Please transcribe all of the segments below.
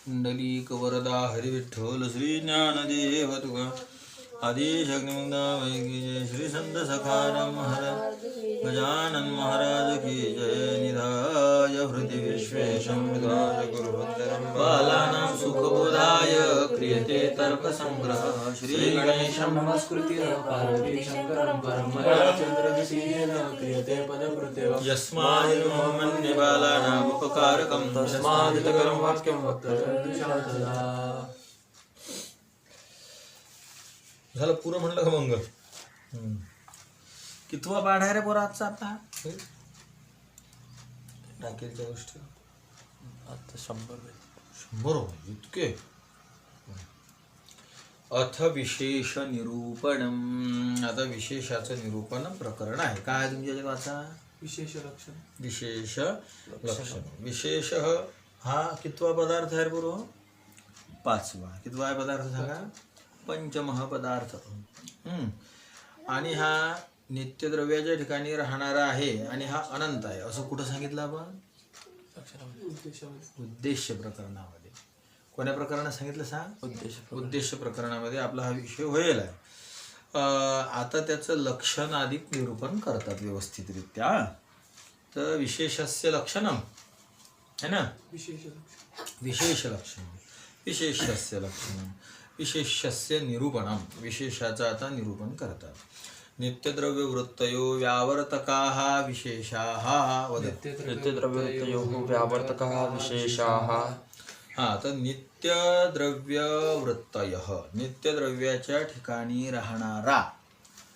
पुंडलीक वरदा हरी विठ्ठल श्री ज्ञानदेव तुका आदेश अग्निमंदा वैगी जय श्री संत सखाराम महाराज गजानन महाराज की जय निधाय हृदय विश्वेशं विधाय गुरुवंदनं बालानां सुखबोधाय क्रियते तर्कसंग्रह श्री गणेशं नमस्कृत्य पार्वती शंकरं परमचंद्रविषयेन क्रियते पदकृत्य यस्मादिमन्य बालानाम् उपकारकं तस्मादितकरं वाक्यं वक्तव्यं झालं पुरं म्हणलं का मंगल कितवा पाठ आहे रे पोरा आजचा आता टाकेलच्या गोष्टी आता 100 इतके अथ विशेष निरूपणम आता विशेषाचं निरूपण प्रकरण आहे काय तुमच्या वाचा विशेष लक्षण विशेष लक्षण विशेष हा कितवा पदार्थ आहे पूर्व 5वा कितवा आहे पदार्थ सांगा पंचमः पदार्थ आणि हा नित्यद्रव्याच्या ठिकाणी राहणारा आहे आणि हा अनंत आहे असं कुठं सांगितलं आपण उद्देश्य प्रकरणामध्ये कोण्या प्रकरणात सांगितलं सांग उद्देश्य प्रकरणामध्ये आपला हा विषय होईल आहे आता त्याचं लक्षण अधिक निरूपण करतात व्यवस्थितरित्या तर विशेषस्य लक्षणम है ना विशेष लक्षण विशेषस्य लक्षणम विशेषस्य निरूपणम विशेषाचं आता निरूपण करतात नित्यद्रव्य वृत्तयो व्यावर्तकाः विशेषाः नित्यद्रव्यवृत्तयो व्यावर्तकाः विशेषाः हा तर नित्यद्रव्य वृत्तयः नित्यद्रव्याच्या ठिकाणी राहणारा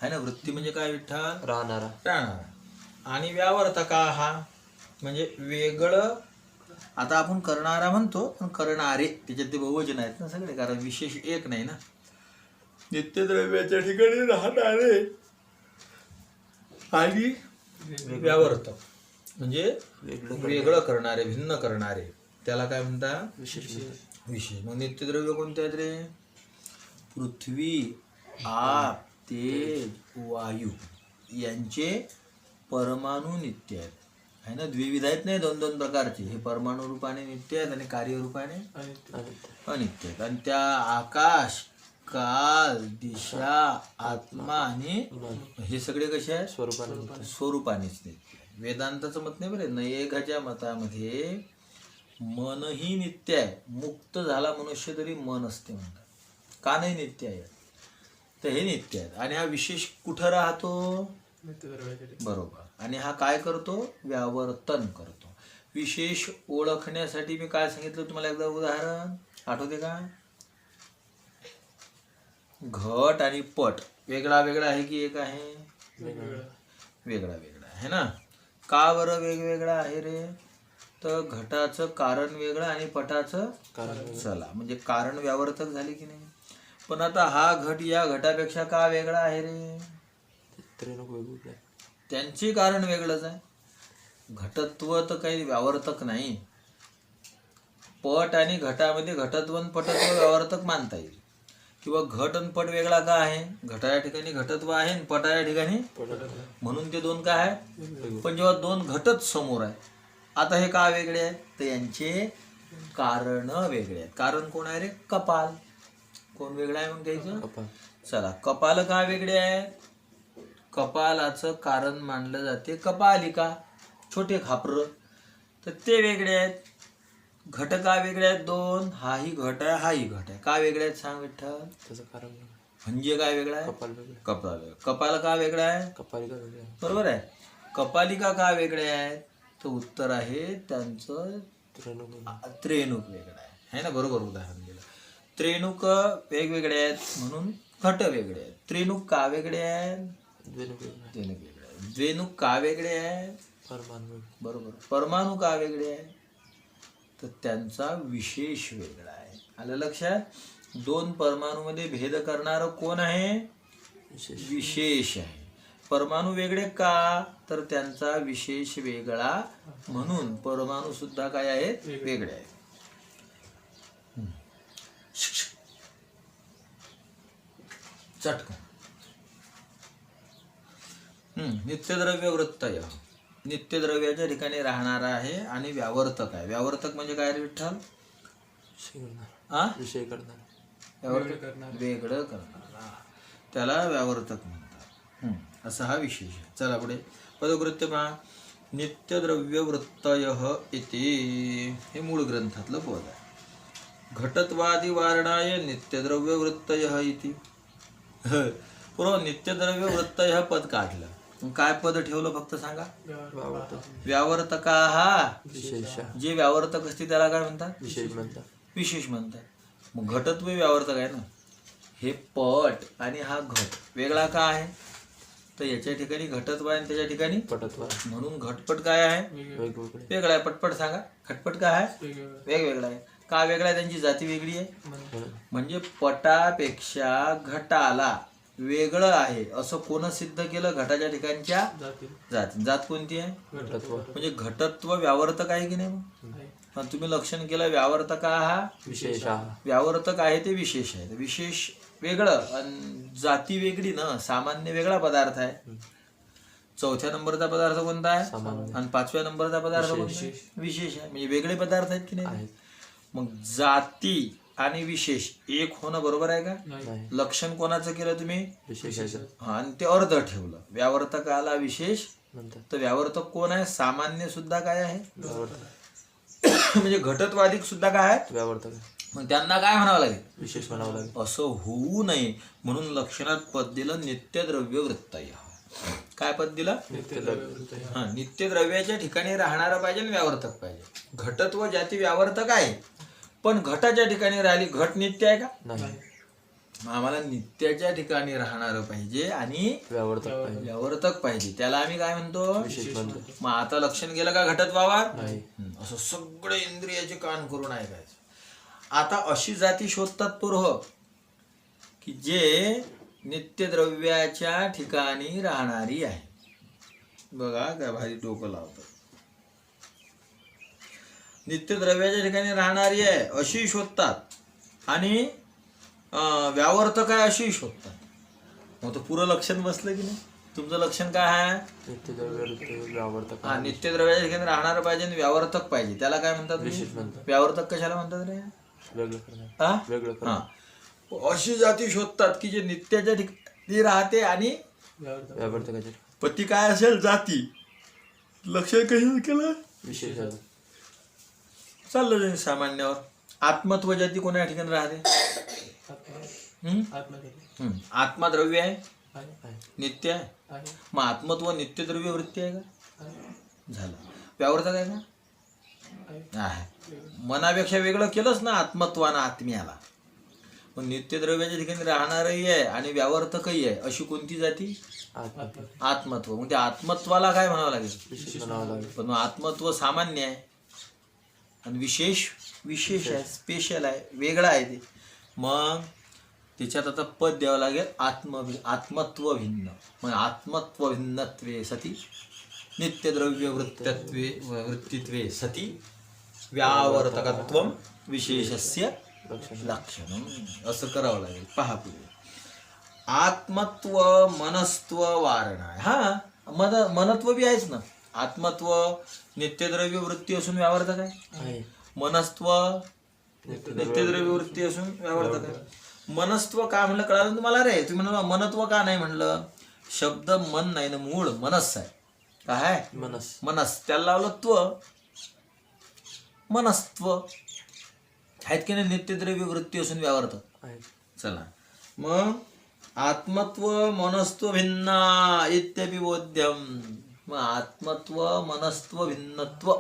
है ना वृत्ती म्हणजे काय विठ्ठल राहणारा आणि व्यावर्तकाः म्हणजे वेगळं आता आपण करणारा म्हणतो पण करणारे त्याच्यात ते बहुवचन आहेत ना सगळे कारण विशेष एक नाही ना नित्यद्रव्याच्या ठिकाणी राहणारे आणि व्यावर्तक म्हणजे वेगळं करणारे भिन्न करणारे त्याला काय म्हणतात विशेष मग नित्यद्रव्य कोणते आहेत रे पृथ्वी आप तेज वायू यांचे परमाणु नित्य आहेत है ना द्विविध आहेत नाही 2 प्रकारचे हे परमाणु रूपाने नित्य आहेत आणि कार्यरूपाने अनित्य आहेत आणि त्या आकाश काल दिशा आत्मा आणि हे सगळे कसे आहेत स्वरूपानेच नित्य वेदांताचं मत नाही बरं नयेकाच्या मतामध्ये मनही नित्य आहे मुक्त झाला मनुष्य तरी मन असते म्हणतात का नाही नित्य आहे तर हे नित्य आहेत आणि हा विशेष कुठं राहतो बरोबर आणि हा काय करतो व्यावर्तन करतो विशेष ओळखण्यासाठी मी काय सांगितलं तुम्हाला एकदा उदाहरण आठवते का घट आणि पट वेगळा वेगळा आहे की एक आहे वेगळा वेगळा आहे ना का बरं वेगवेगळा आहे रे तर घटाचं कारण वेगळं आणि पटाचं चला म्हणजे कारण व्यावर्तक झाले की नाही पण आता हा घट या घटापेक्षा का वेगळा आहे रे त्यांचे कारण वेगळंच आहे घटत्व तर काही व्यावर्तक नाही पट आणि घटामध्ये घटत्व आणि पटत्व व्यावर्तक मानता येईल किंवा घट आणि पट वेगळा का आहे घटाच्या ठिकाणी घटत्व आहे आणि पटाच्या ठिकाणी म्हणून ते 2 काय आहे पण जेव्हा 2 घटच समोर आहे आता हे का वेगळे आहेत तर यांचे कारण वेगळे आहेत कारण कोण आहे रे कपाल कोण वेगळं आहे मग त्याचं चला कपाल का वेगळे आहेत कपालाचं कारण मानलं जाते कपालिका छोटे खापर तर ते वेगळे आहेत घट का वेगळे आहेत 2 हाही घट आहे हाही घट आहे का वेगळे आहेत सांग विठ्ठल त्याचं कारण म्हणजे काय वेगळा आहे कपाल का वेगळा आहे कपालिका बरोबर आहे कपालिका का वेगळे आहेत तर उत्तर आहे त्यांचं त्रेणुक वेगळं आहे ना बरोबर उदाहरण दिलं त्रेणुक वेगवेगळे आहेत म्हणून घट वेगळे आहेत त्रेणुक का वेगळे आहेत द्वेणुक का वेगळे आहेत बरोबर परमाणु का वेगळे आहेत तर त्यांचा विशेष वेगळा आहे आलं लक्षात 2 परमाणूमध्ये भेद करणारं कोण आहे विशेष आहे परमाणु वेगळे का तर त्यांचा विशेष वेगळा म्हणून परमाणु सुद्धा काय आहेत वेगळे आहेत चटकन नित्यद्रव्य वृत्तय नित्यद्रव्याच्या ठिकाणी राहणारा आहे आणि व्यावर्तक आहे व्यावर्तक म्हणजे काय रे विठ्ठल हा विषय करणार वेगळं करणारा त्याला व्यावर्तक म्हणतात. असा हा विशेष आहे. चला पुढे पदकृत्य पहा. नित्यद्रव्यवृत्तय इति हे मूळ ग्रंथातलं पद आहे. घटत्वादी वारणाय नित्यद्रव्यवृत्तय इति. पूर्व नित्यद्रव्यवृत्तय पद काढलं. मग काय पद ठेवलं फक्त सांगा. व्यावर्तका हा विशेष जे व्यावर्तक असते त्याला काय म्हणतात. विशेष म्हणतात. विशेष म्हणतात. मग घटत्व व्यावर्तक आहे ना. हे पट आणि हा घट वेगळा का आहे तर याच्या ठिकाणी घटत्व आहे आणि त्याच्या ठिकाणी पटत्व म्हणून घटपट काय आहे वेगवेगळे वेगळा आहे. पटपट सांगा. घटपट काय आहे वेगवेगळा आहे. का वेगळा आहे त्यांची जाती वेगळी आहे. म्हणजे पटापेक्षा घटाला वेगळं आहे असं कोण सिद्ध केलं. घटाच्या ठिकाणच्या जाती. जात कोणती आहे घटत्व म्हणजे घटत्व व्यावर्तक आहे की नाही. मग तुम्ही लक्षण केलं व्यावर्तक हा विशेष व्यावर्तक आहे ते विशेष आहे. विशेष वेगळं आणि जाती वेगळी ना. सामान्य वेगळा पदार्थ आहे. चौथ्या नंबरचा पदार्थ कोणता आहे आणि 5व्या नंबरचा पदार्थ कोणता आहे विशेष आहे. म्हणजे वेगळे पदार्थ आहेत की नाही. मग जाती आणि विशेष एक होणं बरोबर आहे का. लक्षण कोणाचं केलं तुम्ही विशेष आणि ते अर्ध ठेवलं. व्यावर्तकाला विशेष तर व्यावर्तक कोण आहे सामान्य सुद्धा काय आहे म्हणजे घटत्वाधिक सुद्धा काय आहे व्यावर्तक. मग त्यांना काय म्हणावं लागेल विशेष म्हणावं लागेल. असं होऊ नये म्हणून लक्षणात पद दिलं नित्यद्रव्य वृत्तय. काय पद दिलं हा नित्यद्रव्याच्या ठिकाणी राहणारं पाहिजे आणि व्यावर्तक पाहिजे. घटत्व जाती व्यावर्तक आहे पण घटाच्या ठिकाणी राहिली. घट नित्य आहे का नाही. मग आम्हाला नित्याच्या ठिकाणी राहणारं पाहिजे आणि व्यावर्तक पाहिजे. त्याला आम्ही काय म्हणतो विशेष म्हणतो. मग आता लक्षण गेलं का घटत्वावर नाही. असं सगळे इंद्रियाचे कान करून ऐकायचं. आता अशी जाती शोधतात पूर्व की जे नित्यद्रव्याच्या ठिकाणी राहणारी आहे. बघा काय भारी डोकं लावतात. नित्यद्रव्याच्या ठिकाणी राहणारी आहे अशी शोधतात आणि व्यावर्तक आहे अशी शोधतात. मग तर पुरं लक्षण बसलं की नाही. तुमचं लक्षण काय आहे व्यावर्तक हा नित्यद्रव्याच्या ठिकाणी राहणार पाहिजे आणि व्यावर्तक पाहिजे. त्याला काय म्हणतात विशेष म्हणतात. व्यावर्तक कशाला म्हणतात रे वेगळं हा अशी जाती शोधतात की जे नित्याच्या ठिकाणी राहते आणि व्यावर्तकाचे पती काय असेल जाती. लक्ष कशाला केलं विशेष चाललं सामान्यावर. आत्मत्व जाती कोणत्या ठिकाणी राहते आत्मा द्रव्य आहे नित्य आहे. मग आत्मत्व नित्य द्रव्य वृत्ती आहे का झालं. व्यावर्तक आहे का आहे. मनापेक्षा वेगळं केलंच ना आत्मत्वानं आत्म्याला. मग नित्यद्रव्याच्या ठिकाणी राहणारही आहे आणि व्यावर्तकही आहे अशी कोणती जाती आत्मत्व. मग त्या आत्मत्वाला काय म्हणावं लागेल पण मग आत्मत्व सामान्य आहे आणि विशेष आहे स्पेशल आहे वेगळा आहे ते. मग त्याच्यात आता पद द्यावं लागेल आत्मत्व भिन्न. मग आत्मत्व भिन्नत्वे सती नित्यद्रव्य वृत्तित्वे सती व्यावर्तकत्वं विशेषस्य लक्षणम. असं करावं लागेल. पहा पुढे आत्मत्व मनस्त्व वारणा. हा मनत्व बी आहेच ना. आत्मत्व नित्यद्रव्य वृत्ती असून व्यावर्तक आहे. मनस्त्व नित्यद्रव्य वृत्ती असून व्यावर्तक आहे. मनस्त्व का म्हणलं कळालं तुम्हाला रे. तुम्ही म्हणा मनत्व का नाही म्हणलं. शब्द मन नाही ना मूळ मनस आहे. काय मनस त्याला लावलं त्व मनस्त्व आहेत की नाही. नित्यद्रव्य वृत्ती असून व्यावर्तक. चला मग आत्मत्व मनस्त्व भिन्ना इत्यपि बोध्यम. मग आत्मत्व मनस्त्व भिन्नत्व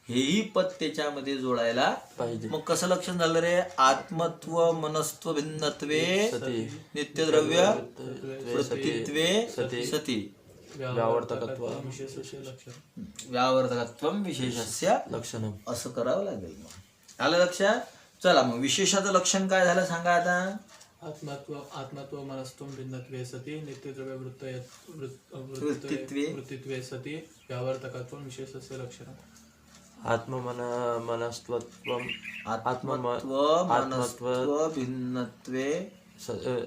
हेही पद त्याच्यामध्ये जोडायला पाहिजे. मग कसं लक्षण झालं रे. आत्मत्व मनस्त्व भिन्नत्वे नित्यद्रव्य वृत्तित्वे सती व्यावर्तकत्व विशेषस्य लक्षणम. असं करावं लागेल. मग आलं लक्षात. चला मग विशेषाचं लक्षण काय झालं सांगा आता. आत्मत्व मनस्त्व भिन्नत्वे सती नित्यद्रव्य वृत्तित्वे सती व्यावर्तकत्व विशेषस्य लक्षणम. आत्मत्व मनस्त्व भिन्नत्वे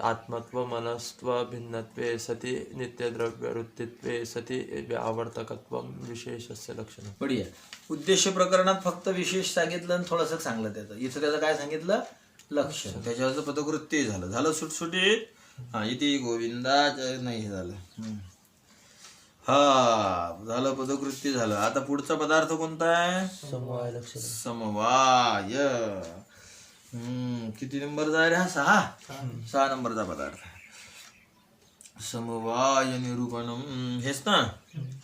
आत्मत्व मनस्त्व भिन्नत्वे सति नित्यद्रव्यवृत्तित्वे सति व्यावर्तकत्वं विशेषस्य लक्षणं. बढिया. उद्देश प्रकरणात फक्त विशेष सांगितलं आणि थोडंसं चांगलं त्याचं. इथं त्याचं काय सांगितलं? लक्षण. त्याच्यावरचं पदकृत्य झालं सुटसुटीत. हा इथे गोविंदाचं नाही झालं. हा झालं पदकृत्य झालं. आता पुढचा पदार्थ कोणता आहे? समवाय लक्षण. समवाय. किती नंबरचा आहे रे हा? 6 नंबरचा पदार्थ. समवाय निरूपणम हेच ना.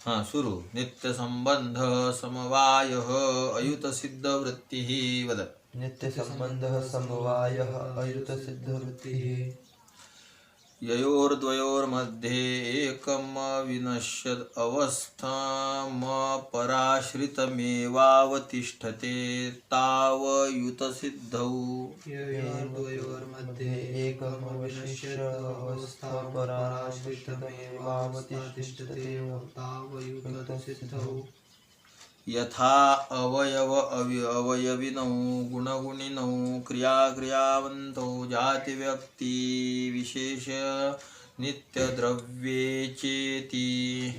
हा सुरू. नित्य संबंध समवाय अयुत सिद्ध वृत्ती वद. नित्य संबंध समवाय अयुत सिद्ध वृत्ती. ययोर्द्वयोर्मध्ये एकम विनश्यद अवस्थाम पराश्रितमेवावतिष्ठते तावयुतसिद्धौ. ययोर्द्वयोर्मध्ये एकम विनश्यद अवस्थां पराश्रितमेवावतिष्ठते तावयुतसिद्धौ. यथा अवयव अवयविनौ गुणगुणिनौ क्रियाक्रियावन्तौ जातिव्यक्ति विशेष नित्यद्रव्ये चेति.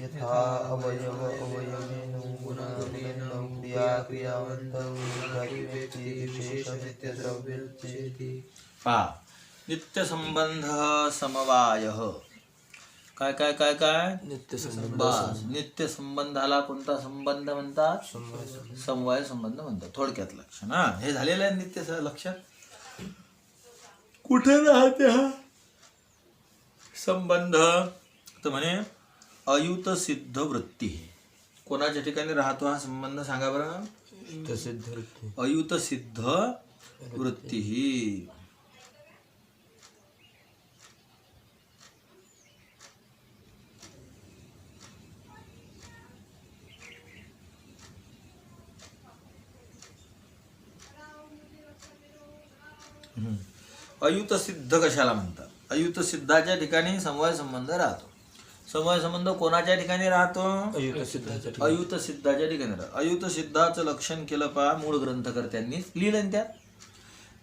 यथा अवयव अवयविनौ गुणगुणिनौ क्रियाक्रियावन्तौ जातिव्यक्ति विशेष नित्यद्रव्ये चेति. पहा. नित्यसंबंध समवायः. काय काय काय काय? नित्य संबंध. बस. नित्य संबंधाला कोणता संबंध म्हणतात? समवाय संबंध म्हणतात. थोडक्यात लक्षण. हा हे झालेलं आहे नित्य लक्षण. कुठे राहते हा संबंध? तर म्हणे अयुत सिद्ध वृत्ती. कोणाच्या ठिकाणी राहतो हा संबंध सांगा बरं? सिद्ध वृत्ती. अयुत सिद्ध वृत्ती. अयुत सिद्ध कशाला म्हणतात? अयुत सिद्धाच्या ठिकाणी समवाय संबंध राहतो. समवाय संबंध कोणाच्या ठिकाणी राहतो? अयुत सिद्धाच्या. अयुत सिद्धाच्या ठिकाणी राहतो. अयुत सिद्धाचं लक्षण केलं पहा मूळ ग्रंथकर्त्यांनीच लिहिलं त्यात.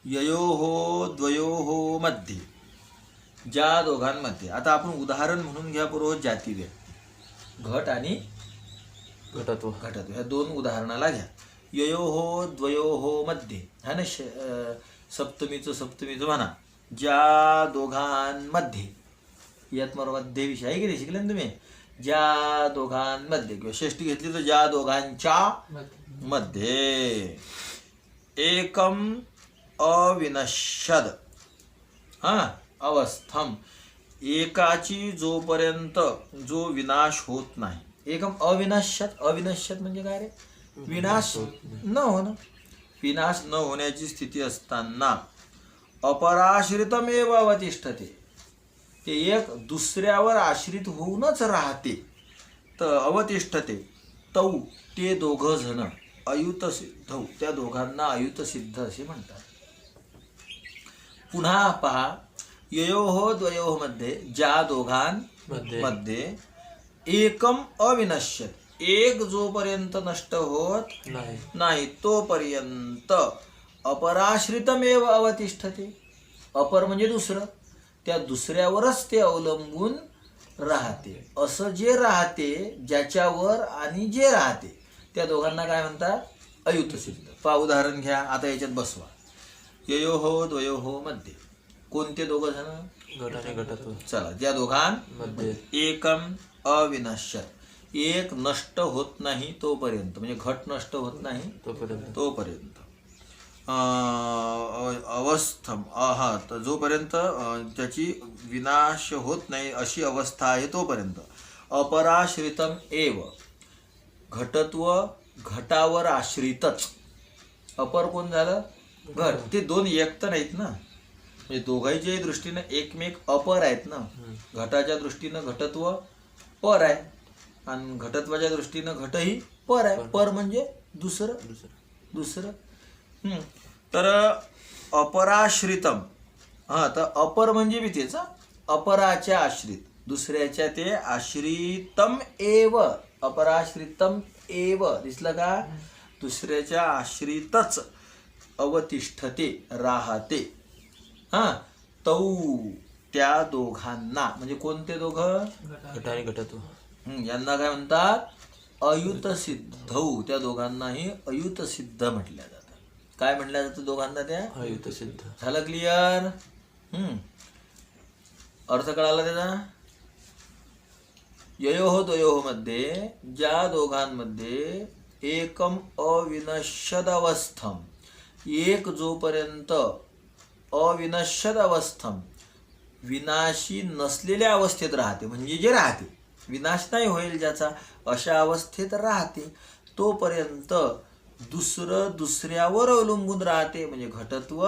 ययोहो द्वयोहो मध्ये, ज्या दोघांमध्ये. आता आपण उदाहरण म्हणून घ्या पुरोहित जातीव्य. घट आणि घटत्व. घटत्व ह्या दोन उदाहरणाला घ्या. ययोहो द्वयोहो मध्ये हा ना. सप्तमीचं म्हणा. ज्या दोघांमध्ये. यात मध्ये विषय आहे की नाही शिकले ना तुम्ही? ज्या दोघांमध्ये किंवा षष्टी घेतली तर ज्या दोघांच्या मध्ये एकम अविनश्यद अवस्थम. एकाची जोपर्यंत जो विनाश होत नाही. एकम अविनश्यद. अविनश्यद म्हणजे काय रे? विनाश न होणं. विनाश न होण्याची स्थिती असताना अपराश्रितमेव अवतिष्ठते. ते एक दुसऱ्यावर आश्रित होऊनच राहते. तर अवतिष्ठते तौ ते दोघ जण अयुत सिद्ध. त्या दोघांना अयुत सिद्ध असे म्हणतात. पुन्हा पहा. ययोहो द्वयोहो मध्ये, ज्या दोघांमध्ये एकम अविनश्यत. एक जोपर्यंत नष्ट होत नाही तोपर्यंत अपराश्रितमेव अवतिष्ठते. अपर म्हणजे दुसरं. त्या दुसऱ्यावरच ते अवलंबून राहते. असं जे राहते, ज्याच्यावर आणि जे राहते, त्या दोघांना काय म्हणतात? अयुत सिद्ध. पहा उदाहरण घ्या. आता याच्यात बसवा. ययोहो द्वयोहो मध्ये कोणते दोघं जण? घट आणि घटत्व. चला. ज्या दोघांमध्ये एकम अविनश्यत. एक नष्ट होत नाही तोपर्यंत, म्हणजे घट नष्ट होत नाही तोपर्यंत. अवस्थम तर जोपर्यंत त्याची विनाश होत नाही अशी अवस्था आहे तोपर्यंत. अपराश्रितम एव. घटत्व घटावर आश्रितच. अपर कोण झालं? घट. ते दोन एक तर नाहीत ना. म्हणजे दोघांच्याही दृष्टीनं एकमेक अपर आहेत ना. घटाच्या दृष्टीनं घटत्व पर आहे आणि घटत्वाच्या दृष्टीनं घटही पर आहे. पर म्हणजे दुसरं. तर अपराश्रितम. तर अपर म्हणजे बी तेच. अपराच्या आश्रित. दुसऱ्याच्या ते आश्रितम एव. अपराश्रितम एव. दिसलं का? दुसऱ्याच्या आश्रितच अवतिष्ठते राहते. तौ त्या दोघांना, म्हणजे कोणते दोघं? घट आणि घटत्व. यांना काय म्हणतात? अयुत सिद्धौ. त्या दोघांनाही अयुत सिद्ध म्हटल्या जातं. काय म्हटल्या जातं दोघांना? त्या अयुत सिद्ध. झालं क्लिअर? अर्थ कळाला त्याचा? ययोः द्वयोः मध्ये, ज्या दोघांमध्ये एकम अविनश्यद अवस्थम, एक जोपर्यंत अविनश्यद अवस्थम, विनाशी नसलेल्या अवस्थेत राहते, म्हणजे जे राहते, विनाश नाही होईल ज्याचा, अशा अवस्थेत राहते, तोपर्यंत दुसरं दुसऱ्यावर अवलंबून राहते, म्हणजे घटत्व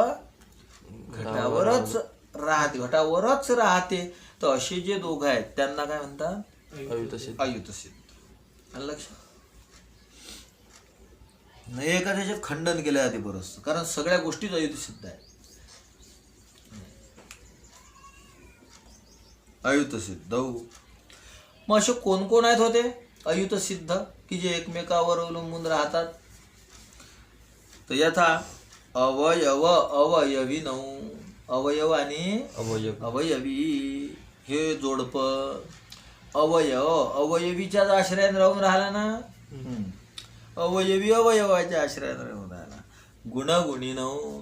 घटावरच राहते, घटावरच राहते. तर असे जे दोघं आहेत त्यांना काय म्हणतात? अयुत सिद्ध. अयुत सिद्ध. आलं लक्षात? नाही एका त्याच्यात खंडन केलं जाते बरंच, कारण सगळ्या गोष्टीच अयुत सिद्ध आहे. अयुत सिद्ध. मग असे कोण कोण आहेत होते अयुत सिद्ध की जे एकमेकावर अवलंबून राहतात? तर यथा अवयव अवयवी नऊ, अवयव आणि अवयव. अवयवी हे जोडप. अवयव अवयवीच्याच आश्रयाने राहून राहिला ना, अवयवी अवयवाच्या आश्रयाने राहून राहिला. गुणगुणी नऊ,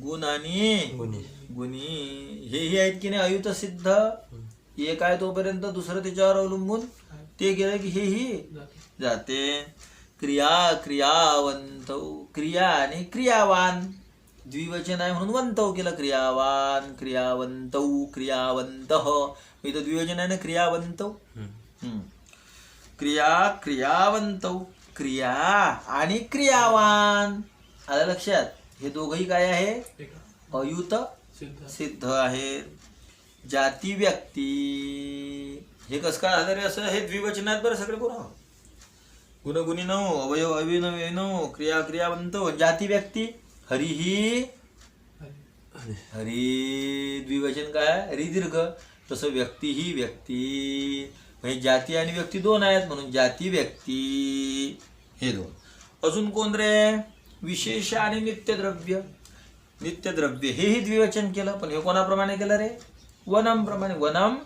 गुण आणि गुणी. गुणी हेही आहेत की नाही अयुत सिद्ध. एक आहे तोपर्यंत दुसरं त्याच्यावर अवलंबून ते गेलं की हेही जाते. क्रिया क्रियावंत, क्रिया आणि क्रियावान, द्विवचन आहे म्हणून वंतव केलं. क्रियावान क्रियावंत क्रियावंत, इथं द्विवचन आहे ना क्रियावंत. क्रिया क्रियावंत, क्रिया आणि क्रियावान. आलं लक्षात? हे दोघंही काय आहे? अयुत सिद्ध आहे. जाती व्यक्ती हे कसं काय झालं रे असं? हे द्विवचन आहेत बरं सगळे पुरा. गुणगुणी नऊ, अवयव अविनव नऊ, क्रिया क्रियावंत, जाती व्यक्ती. हरिही हरी द्विवचन काय? हरी दीर्घ. तसं व्यक्ती ही व्यक्ती, म्हणजे जाती आणि व्यक्ती दोन आहेत म्हणून जाती व्यक्ती हे दोन. अजून कोण रे? विशेष आणि नित्यद्रव्य. नित्यद्रव्य हेही द्विवचन केलं, पण हे कोणाप्रमाणे केलं रे? वनम प्रमाणे. वनम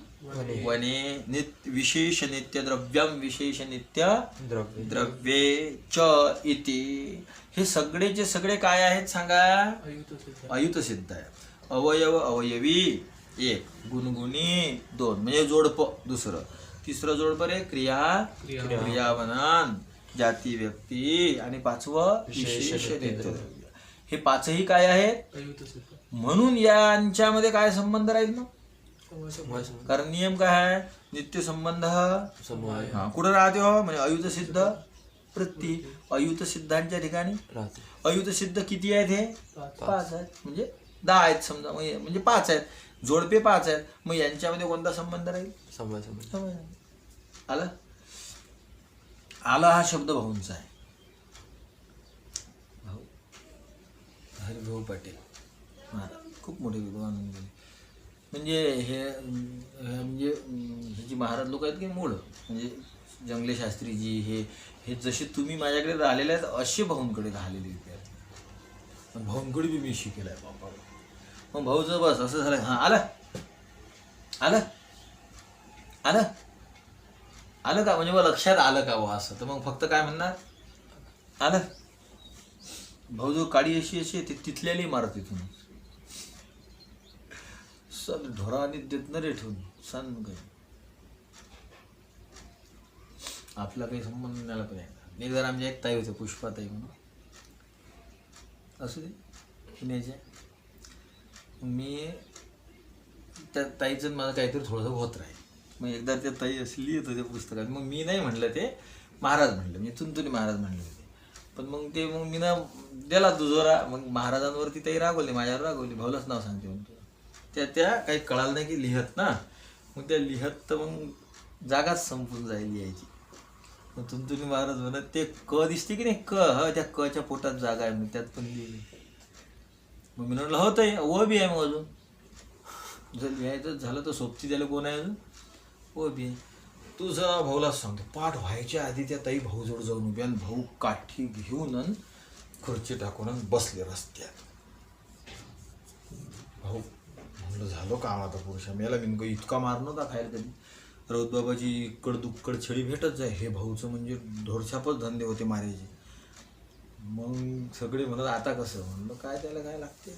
वने विशेष नित्य द्रव्यम विशेष नित्य द्रव्ये च इति. हे सगळेचे सगळे काय आहेत सांगा? अयुत सिद्ध आहे. अवयव अवयवी एक, गुणगुणी दोन, म्हणजे जोडप दुसरं. तिसरं जोडप रे क्रिया क्रियावनान, जाती व्यक्ती, आणि पाचवं विशेष नित्य द्रव्य. हे पाचही काय आहेत? म्हणून यांच्यामध्ये काय संबंध राहील ना? कारण नियम काय आहे? नित्य संबंध कुठं राहते हो? म्हणजे अयुत सिद्ध प्रति. अयुत सिद्धांच्या ठिकाणी अयुत सिद्ध किती आहेत? हे 5 आहेत, म्हणजे 10 आहेत समजा, म्हणजे 5 आहेत, जोडपे 5 आहेत. मग यांच्यामध्ये कोणता संबंध राहील? आला आला हा शब्द भाऊंचा आहे. भाऊ हरिभाऊ पाटील महाराज खूप मोठे विद्वान होते. म्हणजे हे म्हणजे हे जी महाराज लोक आहेत की मूळ, म्हणजे जंगले शास्त्रीजी हे जसे तुम्ही माझ्याकडे राहिलेले आहेत असे भाऊंकडे राहिलेले विद्यार्थी. पण भाऊंकडे बी मी शिकेलाय बाबा. मग भाऊचं बस असं झालं. हां आलं आलं आलं आलं का? म्हणजे मग लक्षात आलं का वा असं? तर मग फक्त काय म्हणणार? आलं. भाऊ जो काळी अशी येते तिथल्याली मारत तिथून सल ढोराने देत न रे ठेवून सांग काही आपला काही संबंध नाही. पण एक जर आमच्या एक ताई होते पुष्पाताई म्हणून, असू दे पुण्याच्या. मी त्या ताईचं माझं काहीतरी थोडंसं होत राहील. मग एकदा त्या ताई असं लिहित होते पुस्तकात. मग मी नाही म्हणलं, ते महाराज म्हणलं, मी तुंतुनी महाराज म्हणले होते. पण मग ते मग मी ना दिला दुजोरा. मग महाराजांवरती ताई रागवली, माझ्यावर रागवली. भाऊलाच नाव सांगते म्हणतो. त्या काही कळालं नाही की लिहत ना. मग त्या लिहत तर मग जागाच संपून जाईल यायची. मग तुंतुनी महाराज म्हणत ते क दिसते की नाही, क त्या कच्या पोटात जागा आहे, मग त्यात पण लिहिली. मग मी म्हटलं हो ताई ओ बी आहे. मग अजून जर लिहायचं झालं तर सोबती त्याला कोण आहे अजून? ओ बी आहे. तुझा भाऊलाच सांगतो, पाठ व्हायच्या आधी त्या ताई भाऊ जोड जाऊन उभ्या, आणि भाऊ काठी घेऊन खुर्ची टाकून बसले रस्त्यात. भाऊ म्हणलं झालं झालो कामाचा पुरुष मेला बिनको इतका मार नव्हता खायला कधी. राऊत बाबाची इकड दुक्कड छडी भेटत जाय. हे भाऊचं म्हणजे ढोरछापच धंदे होते मारायचे. मग सगळे म्हणत आता कसं. म्हणलं काय त्याला काय लागते.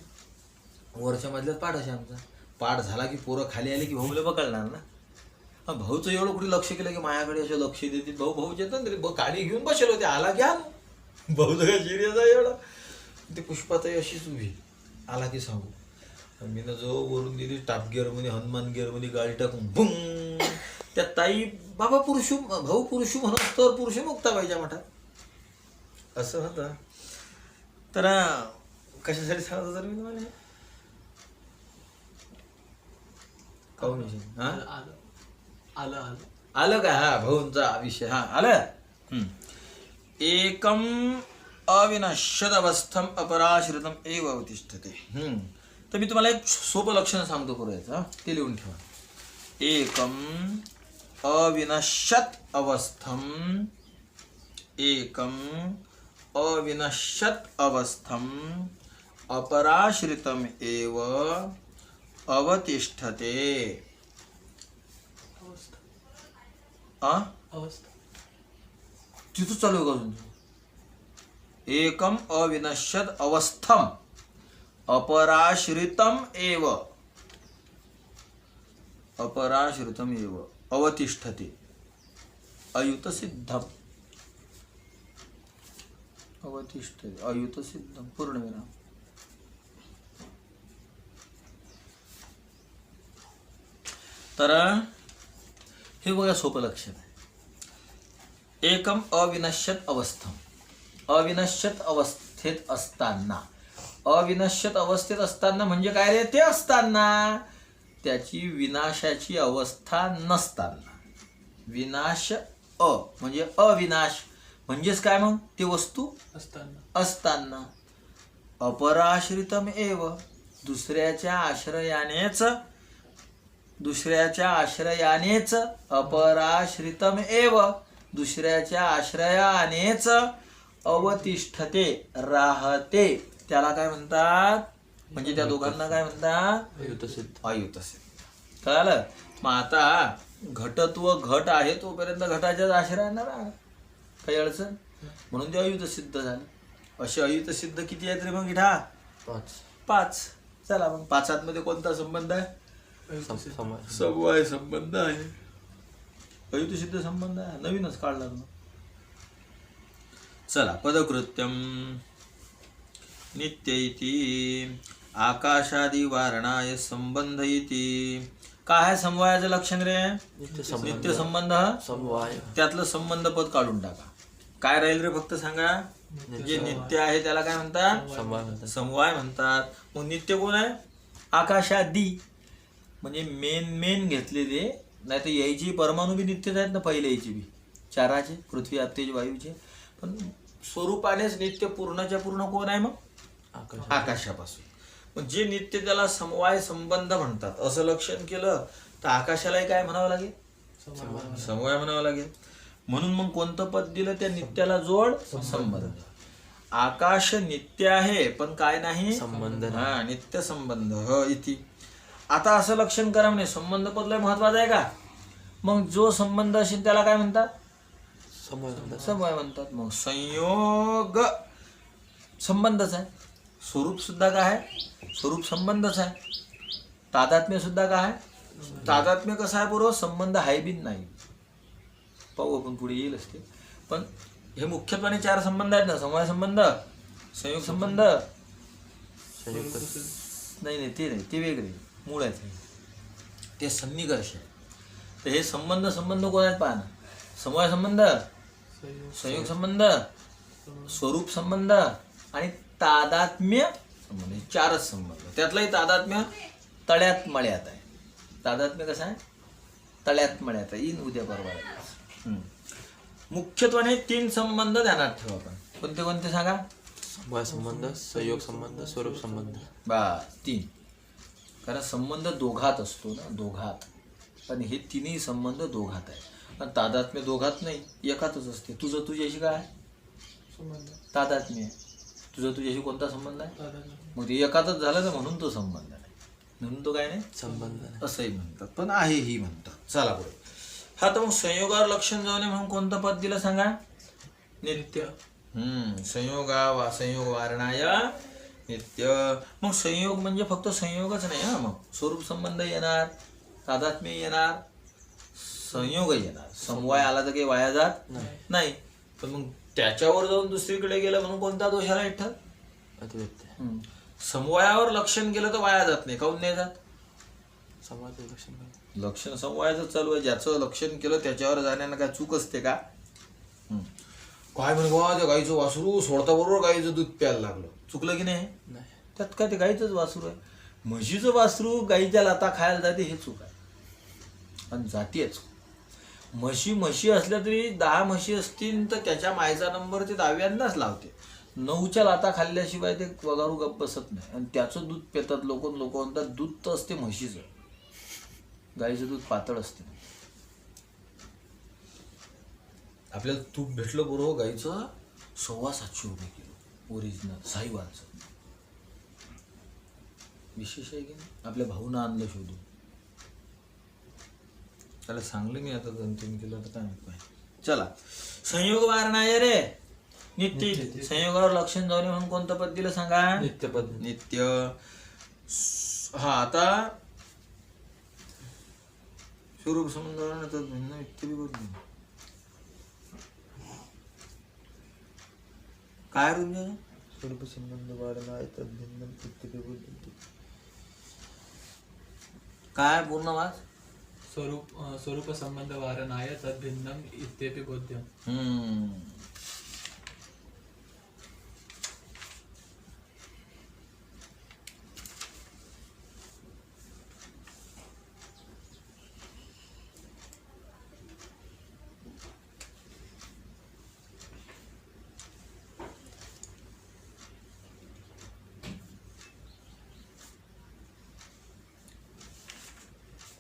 वरच्या मधल्याच पाठ असे आमचा. पाठ झाला की पोरं खाली आले की भाऊला पकडणार ना. भाऊचं एवढं कुठे लक्ष केलं की माझ्याकडे असं लक्ष देते. भाऊ येतात रे गाडी घेऊन बसेल होते. आला की आलो. भाऊचं काय सिरियस आहे एवढं. ते पुष्पाताई अशीच उभी. आला की सांगू. मी ना जो वरून दिली टॉप गिअरमध्ये हनुमान गिअरमध्ये गाडी टाकून बुंग. त्या ताई बाबा पुरुषू भाऊ पुरुषू म्हणत तर पुरुष मुक्ता पाहिजे मठात असं होतं. तर कशासाठी सांगत होता मी तुम्हाला काऊन हा आलं का. हा भाऊंचा विषय हा आलं. एकम अविनश्यत अवस्थम अपराश्रितम एव अवतिष्ठते. तर मी तुम्हाला एक सोपं लक्षण सांगतो करूयाचं. ते लिहून ठेवा. एकम अविनश्यत अवस्थम एकम अविनश्यत अवस्थम अपराश्रितम एव अवतिष्ठते. तिथं चालू आहे का अजून. एकम अविनश्यत अवस्थम अपराश्रितम एव अवतिष्ठते अयुत सिद्धम. अवतिष्ठते अयुत सिद्धम पूर्णविराम. तर हे बघा सोपं लक्षण आहे. एकम अविनश्यत अवस्थम. अविनश्यत अवस्थेत असताना. अविनश्यत अवस्थेत असताना म्हणजे काय रे. ते असताना त्याची विनाशाची अवस्था नसताना. विनाश म्हणजे अविनाश म्हणजेच काय मग ती वस्तू असताना. अपराश्रितम एव दुसऱ्याच्या आश्रयानेच अपराश्रितम एव दुसऱ्याच्या आश्रयानेच अवतिष्ठते राहते. त्याला काय म्हणतात म्हणजे त्या दोघांना काय म्हणतात अयुतसिद्ध. कळालं. मग आता घटत्व घट आहे तोपर्यंत घटाच्याच आश्रयानं राहा काही अडचण. म्हणून ते अयुतसिद्ध झाले. असे अयुतसिद्ध किती आहेत रे मग इठा. 5. चला मग 5 मध्ये कोणता संबंध आहे. समवाय संबंध आहे. अयुतसिद्ध संबंध आहे. नवीनच काढला मग. चला पदकृत्यम नित्य इति आकाशादि वारणाय संबंध इति. काय आहे समवायाचं लक्षण रे. नित्य संबंध. समवाय त्यातलं संबंध पद काढून टाका. काय राहील रे फक्त सांगा. जे नित्य आहे त्याला काय म्हणतात समवाय म्हणतात. मग नित्य कोण आहे. आकाशादि म्हणजे मेन घेतलेले. नाही तर यायची परमाणू बी नित्यच आहेत ना. पहिले यायची बी चाराचे पृथ्वी आप तेज वायूचे. पण स्वरूपानेच नित्य पूर्णच्या पूर्ण कोण आहे मग आकाशापासून. मग जे नित्य त्याला समवाय संबंध म्हणतात. असं लक्षण केलं तर आकाशालाही काय म्हणावं लागेल समवाय म्हणावं लागेल. म्हणून मग कोणतं पद दिलं त्या नित्याला जोड संबंध. आकाश नित्य आहे पण काय नाही संबंध. हा नित्य संबंध इति. आता असं लक्षण करा म्हणे संबंध पद लय महत्वाचं आहे का. मग जो संबंध असेल त्याला काय म्हणतात समवाय म्हणतात. मग संयोग संबंधच आहे. स्वरूप सुद्धा काय आहे स्वरूप संबंधच आहे. तादात्म्य सुद्धा काय आहे तादात्म्य कसं आहे बरोबर संबंध आहे बी नाही. पाहू आपण पुढे येईल असते. पण हे मुख्यत्वाने 4 संबंध आहेत ना. समवाय संबंध संयोग संबंध नाही ते नाही ते वेगळे मूळ आहेत. ते सन्निकर्ष आहे. तर हे संबंध कोण आहेत पहा ना. समवाय संबंध संयोग संबंध स्वरूप संबंध आणि तादात्म्य संबंध. 4च संबंध. त्यातलाही तादात्म्य तळ्यात मळ्यात आहे. तादात्म्य कसं आहे तळ्यात मळ्यात आहे. उद्या परवा. मुख्यत्वाने 3 संबंध ध्यानात ठेवा. आपण कोणते सांगा. समवाय संबंध संयोग संबंध स्वरूप संबंध. बस 3. कारण संबंध दोघात असतो ना दोघात. पण हे 3ही संबंध दोघात आहे. पण तादात्म्य दोघात नाही एकातच असते. तुझं तुझ्याशी काय तादात्म्य. तुझं तुझ्याशी कोणता संबंध आहे मग ते एकातच झालं ना म्हणून तो संबंध आहे. म्हणून तो काय नाही संबंध नाही. असंही म्हणतात, पण आहेही म्हणतात. चला पुढे. हा तर मग संयोगावर लक्षण जाऊ नये म्हणून कोणतं पद दिलं सांगा? नित्य. संयोग वारणाय नित्य. मग संयोग म्हणजे फक्त संयोगच नाही हा, मग स्वरूप संबंध येणार, तादात्म्य येणार, संयोग येणार. समवाय आला तर काही वाया जात नाही. पण मग त्याच्यावर जाऊन दुसरीकडे गेलं म्हणून कोणता दोष आला विठ्ठल? अद्वैत समवायावर लक्षण गेलं तर वाया जात नाही. काऊन नाही जात? समाज लक्षण नाही. लक्षण समवायाचं चालू आहे. ज्याचं लक्षण केलं त्याच्यावर जाण्यानं काय चूक असते का? काय म्हणे बाबा त्या गाईचं वासरू सोडता बरोबर गाईचं दूध प्यायला लागलं, चुकलं की नाही? नाही. त्यात काय ते गाईचंच वासरू आहे. म्हशीचं वासरू गाईच्या लाता खायला जाते हे चूक आहे, आणि जातेच. म्हशी असल्या तरी 10 म्हशी असतील तर त्याच्या मायचा नंबर ते 10व्यांदाच लावते. 9च्या लाता खाल्ल्याशिवाय ते वगारू गप्प बसत नाही, आणि त्याचं दूध पितात लोक म्हणतात दूध तर असते म्हशीचं, गाईचं दूध पातळ असते. आपल्याला तूप भेटलं बरोबर गाईचं 750 रुपये किलो ओरिजिनल साईवालचं. विशेष आहे की नाही? आपल्या भाऊनं आणलं शोधून, त्याला सांगलं मी आता 2-3 किलो आता काय माहित पाहिजे. चला. संयोग वारणाय रे नित्य. संयोगावर लक्षण जाऊ नये म्हणून कोणतं पद दिलं सांगा? नित्यपद. नित्य. हा आता स्वरूप संबंध भिन्न नित्य बी काय रुंज स्वरूप संबंध वारणाय तद्भिन्नं नित्यपद. काय पूर्ण वाच? स्वरूप संबंध वारणाय तद्भिन्नम इत्यपि बोध्यम.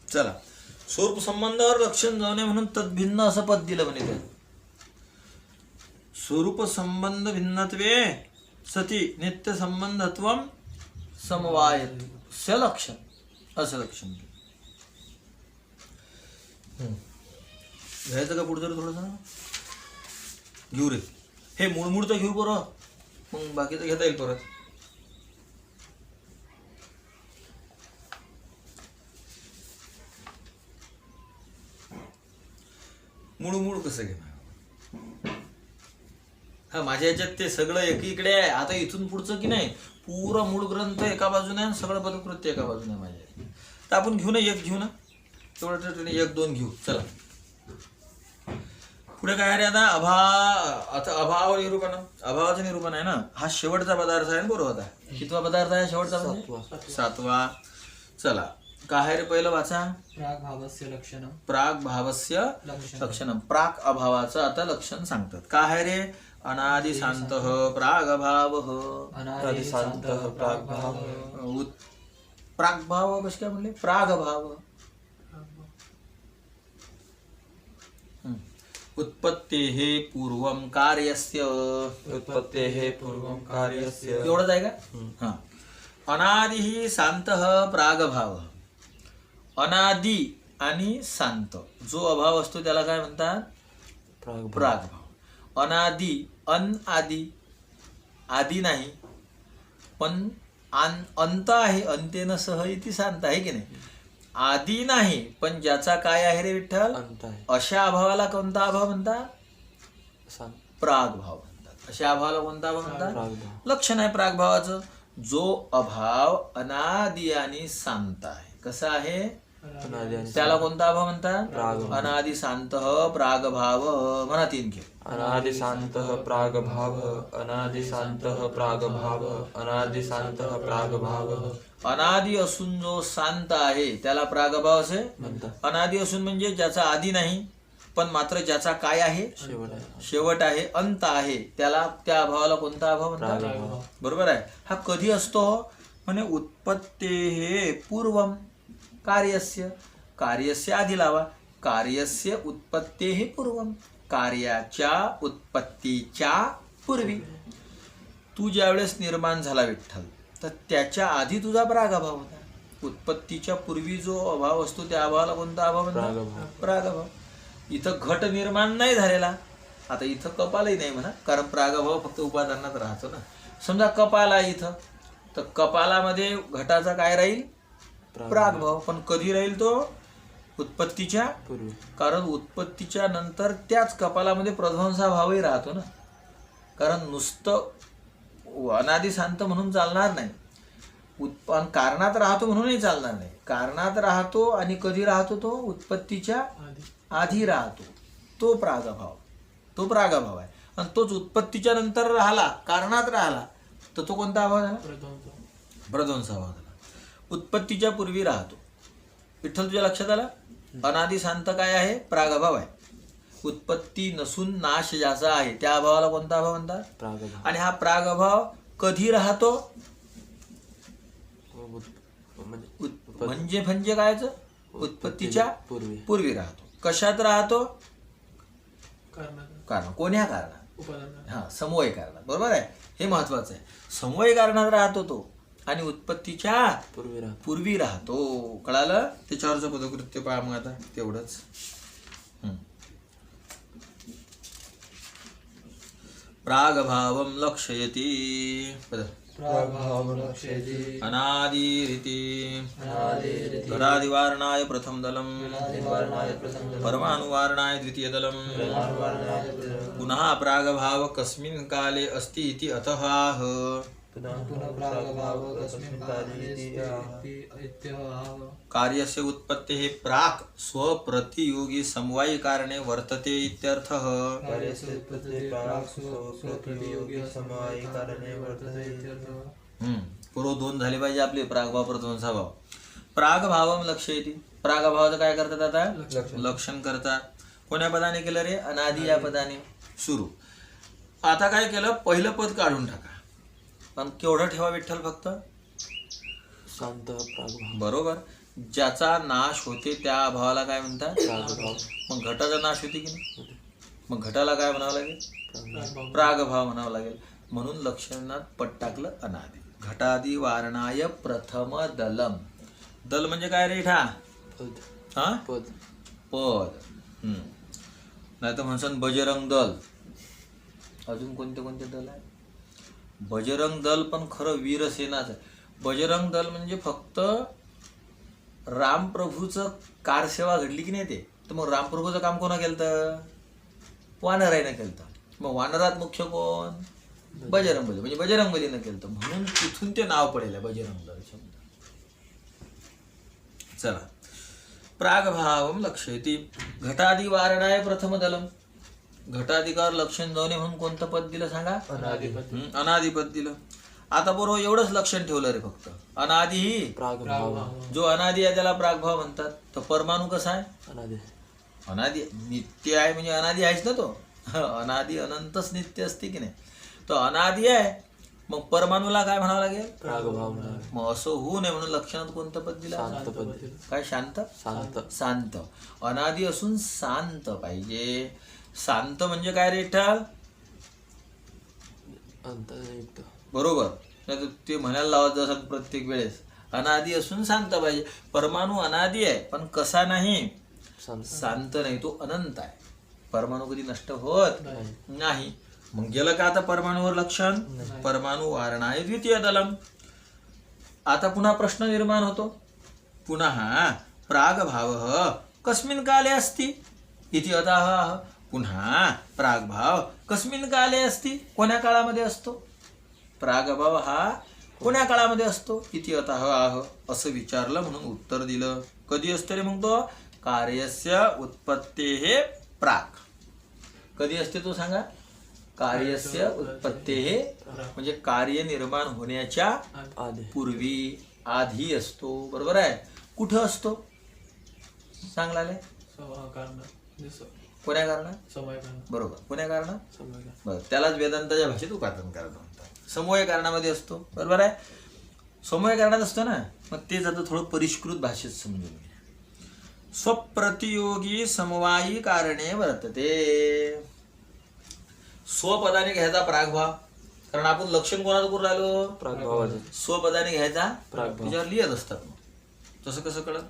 चला. स्वरूप संबंधावर लक्षण जाऊ नये म्हणून तद्भिन्न असं पद दिलं म्हणे. त्या स्वरूप संबंध भिन्नत्वे सती नित्य संबंधत्वम समवायत सलक्षण असं लक्षण घ्यायचं का? पुढचं थोडंसं घेऊ रे. हे मूळमूळचं घेऊ बरं, मग बाकीचं घेता येईल परत. मूळ कसं घेणार? हा माझ्या याच्यात ते सगळं एकीकडे आहे. आता इथून पुढचं की नाही पुरा मूळ ग्रंथ एका बाजूने आणि सगळं पदकृत्य एका बाजूने माझ्या. तर आपण घेऊ ना, एक घेऊ ना, तेवढं 1-2 घेऊ. चला पुढे काय रे? आता अभाव निरूपण. अभावाचं निरूपण आहे ना. हा शेवटचा पदार्थ आहे बरोबर. होता कितवा पदार्थ आहे शेवटचा? 7वा. चला काय आहे रे? पहिलं वाचा. प्रागभावस्य लक्षणम. प्रागभावस्य लक्षणम. प्राग अभावाचं आता लक्षण सांगतात. काय आहे रे? अनादि शांतः प्रागभावः. अनादि शांतः प्रागभाव. प्रागभाव कसे काय म्हणले? प्रागभाव. उत्पत्तेः पूर्वं कार्यस्य. उत्पत्तेः पूर्वं कार्यस्य. एवढंच आहे का? हा. अनादि शांतः प्रागभावः. अनादि आणि शांत जो अभाव असतो त्याला काय म्हणतात? प्रागभाव. अनादि अनआदि, आदि नाही पण अंत आहे, अंतेन सह इति शांत आहे की नाही? आदि नाही पण ज्याचा काय आहे रे विठ्ठल? अंत आहे. अशा अभावाला कोणता अभाव म्हणतात? शांत. प्रागभाव म्हणतात. अशा अभावाला कोणता अभाव म्हणतात? प्रागभाव. लक्षण आहे प्रागभावाचं. जो अभाव अनादि आणि शांत आहे. कसा आहे? अनादि आणि त्याला कोणता अभाव म्हणतात? प्रागभाव. अनादि शांतः प्रागभाव. म्हणा 3 घे. अनादि शांतः प्रागभावः. अनादि शांतः प्रागभावः. अनादि शांतः प्रागभावः. अनादि असून जो शांत आहे त्याला प्रागभाव असे म्हणतात. अनादि असून म्हणजे ज्याचा आदि नाही पण मात्र ज्याचा काय आहे? शेवट आहे. शेवट आहे, अंत आहे, त्याला त्या अभावाला कोणता अभाव म्हणतात? प्रागभाव. बरोबर आहे. हा कधी असतो म्हणे? उत्पत्तेः पूर्वम कार्यस्य. कार्यस्य आधी लावा. कार्यस्य उत्पत्तेः पूर्वम. कार्याच्या उत्पत्तीच्या पूर्वी. तू ज्यावेळेस निर्माण झाला विठ्ठल तर त्याच्या आधी तुझा प्रागभाव होता. उत्पत्तीच्या पूर्वी जो अभाव असतो त्या अभावाला कोणता अभाव म्हणतात? प्रागभाव. प्रागभाव. इथं घट निर्माण नाही झालेला. आता इथं कपालही नाही म्हणा, कारण प्रागभाव फक्त उपादानात राहतो ना. समजा कपाल आहे इथं, तर कपालामध्ये घटाचा काय राहील? प्रागभाव. पण कधी राहील तो? उत्पत्तीच्या पूर्वी. कारण उत्पत्तीच्या नंतर त्याच कपालामध्ये प्रध्वंसाभावही राहतो ना. कारण नुसतं अनादि शांत म्हणून चालणार नाही. कारणात राहतो म्हणूनही चालणार नाही. कारणात राहतो आणि कधी राहतो तो? उत्पत्तीच्या आधी आधी राहतो. तो प्रागभाव, तो प्रागभाव आहे. आणि तोच उत्पत्तीच्या नंतर राहिला, कारणात राहिला, तर तो कोणता अभाव झाला? प्रध्वंस. प्रध्वंसाभाव झाला. उत्पत्तीच्या पूर्वी राहतो. विठ्ठल तुझ्या लक्षात आला? अनादि शांत काय आहे? प्रागभाव आहे. उत्पत्ती नसून नाश ज्याचा आहे त्या अभावाला कोणता अभाव म्हणतात? प्रागभाव. आणि हा प्रागभाव कधी राहतो? म्हणजे कायच? उत्पत्तीच्या पूर्वी. पूर्वी राहतो. कशात राहतो? कारणात कारण. कोण्या कारणात? उपादान. हा, समवय कारणात. बरोबर आहे. हे महत्वाचं आहे. समवय कारणात राहतो तो आणि उत्पत्तीच्या पूर्वी राहतो. पूर्वी राहतो. कळालं? त्याच्यावरचं पदकृत्य पहा मग आता तेवढंच. प्रागभावं लक्षयति अनादिरिति घटादिवारणाय प्रथम दलम परमाणुवारणाय द्वितीय दलम पुनः प्रागभाव कस्मिन् काले अस्ति इति अतः आह. कार्यस्य उत्पत्तेः प्राक् स्वप्रतियोगी समवायी कारणे वर्तते इत्यर्थः. पूर्व दोन झाले पाहिजे आपले, प्रागभाव प्रध्वंसाभाव. प्रागभावम लक्षयति. प्रागभावाचं काय करतात आता? लक्षण करतात. कोण्या पदाने केलं रे? अनादि या पदाने. सुरू. आता काय केलं? पहिलं पद काढून टाका. पण केवढं ठेवा विठ्ठल? फक्त शांत प्रागभाव. बरोबर. ज्याचा नाश होते त्या अभावाला काय म्हणतात? प्रागभाव. मग घटाचा नाश होते की नाही? मग घटाला काय म्हणावं लागेल? प्रागभाव. प्रागभाव म्हणावं लागेल. म्हणून लक्षणात पट टाकलं अनादि. घटादि वारणाय प्रथम दलम. दल म्हणजे काय रे? ठा. पद. हा, पद. पद. नाही तर म्हणसान बजरंग दल. अजून कोणते कोणते दल आहे? बजरंग दल पण खरं वीरसेनाच आहे. बजरंग दल म्हणजे फक्त रामप्रभूचं कारसेवा घडली की नाही ते, तर मग रामप्रभूचं काम कोणा केलं? वानराईनं केलं. मग वानरात मुख्य कोण? बजरंगबली. म्हणजे बजरंगबलीनं केलं. म्हणून तिथून ते नाव पडेल बजरंग दल शब्द. चला. प्रागभावम लक्षयति घटादि वारणाय प्रथम दलम. घटाधिकार लक्षण जाऊन म्हणून कोणतं पद दिलं सांगा? अनादिपद दिलं. आता बरोबर एवढंच लक्षण ठेवलं रे फक्त. अनादि ही प्रागभाव. जो अनादि आहे त्याला प्रागभाव म्हणतात. तर परमाणू कसा आहे? अनादि. अनादि नित्य आहे म्हणजे अनादि आहेच ना तो. अनादि अनंतच नित्य असते की नाही? तो अनादि आहे. मग परमाणूला काय म्हणावं लागेल? प्रागभाव. मग असं होऊ नये म्हणून लक्षणात कोणतं पद दिलं? शांत पद. काय? शांत. शांत. शांत. अनादि असून शांत पाहिजे. शांत म्हणजे काय रे विठ्ठल? अंतर्युक्त. बरोबर. नाही तर ते म्हणायला लावत जसं प्रत्येक वेळेस अनादि असून शांत पाहिजे. परमाणू अनादि आहे पण कसा नाही? शांत. शांत नाही, तो अनंत आहे. परमाणू कधी नष्ट होत नाही. मग गेलं का आता परमाणूवर लक्षण? परमाणू वारणाय द्वितीय दलम. आता पुन्हा प्रश्न निर्माण होतो. पुन्हा प्रागभाव कस्मिन् काले अस्ति इति अतः. पुन्हा प्रागभाव कस्मिन् काले अस्ति. कोण्या काळामध्ये असतो? प्रागभाव हा कोण्या काळामध्ये असतो? इति अतः आह. असं विचारलं म्हणून उत्तर दिलं. कधी असते रे मग तो? कार्यस्य उत्पत्तेः प्राक्. कधी असते तो सांगा? कार्यस्य उत्पत्तेः म्हणजे कार्य निर्माण होण्याच्या आधी. पूर्वी, आधी असतो. बरोबर आहे. कुठं असतो? चांगला कोण्या कारणात? समवाय कारणात. बरोबर. कोण्या कारणात? समवाय. बरं. त्यालाच वेदांताच्या भाषेत उपादान कारण म्हणतात. समवाय कारणामध्ये असतो. बरोबर आहे. समवाय कारणात असतो ना. मग तेच आता थोडं परिष्कृत भाषेत समजून घ्या. स्वप्रतियोगी समवायी कारणे वर्तते. स्वपदाने घ्यायचा प्रागभाव. कारण आपण लक्षण कोणाचं करून राहिलो? प्रागभावाचे. स्वपदाने घ्यायचा प्रागभाव. त्याच्यावर लिहित असतात. मग तसं कसं कळत?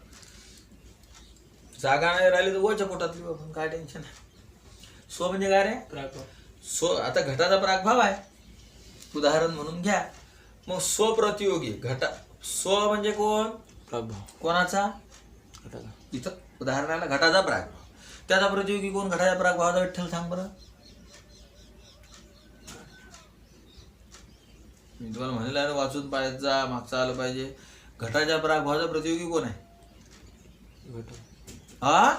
जागा नाही राहिली तर वच्या पोटातली आपण काय टेन्शन आहे. स्व म्हणजे काय रे? प्रागभाव. स्व आता घटाचा प्रागभाव आहे, उदाहरण म्हणून घ्या. मग स्वप्रतियोगी घटा, स्व म्हणजे कोण? प्रागभाव. कोणाचा? घटाचा. इथं उदाहरणाला घटाचा प्रागभाव. त्याचा प्रतियोगी कोण? घटाच्या प्रागभावाचा. विठ्ठल सांग बरं. मी तुम्हाला म्हणलं वाचून पाहिजे जा, मागचं आलं पाहिजे. घटाच्या प्रागभावाचा प्रतियोगी कोण आहे? घट. हा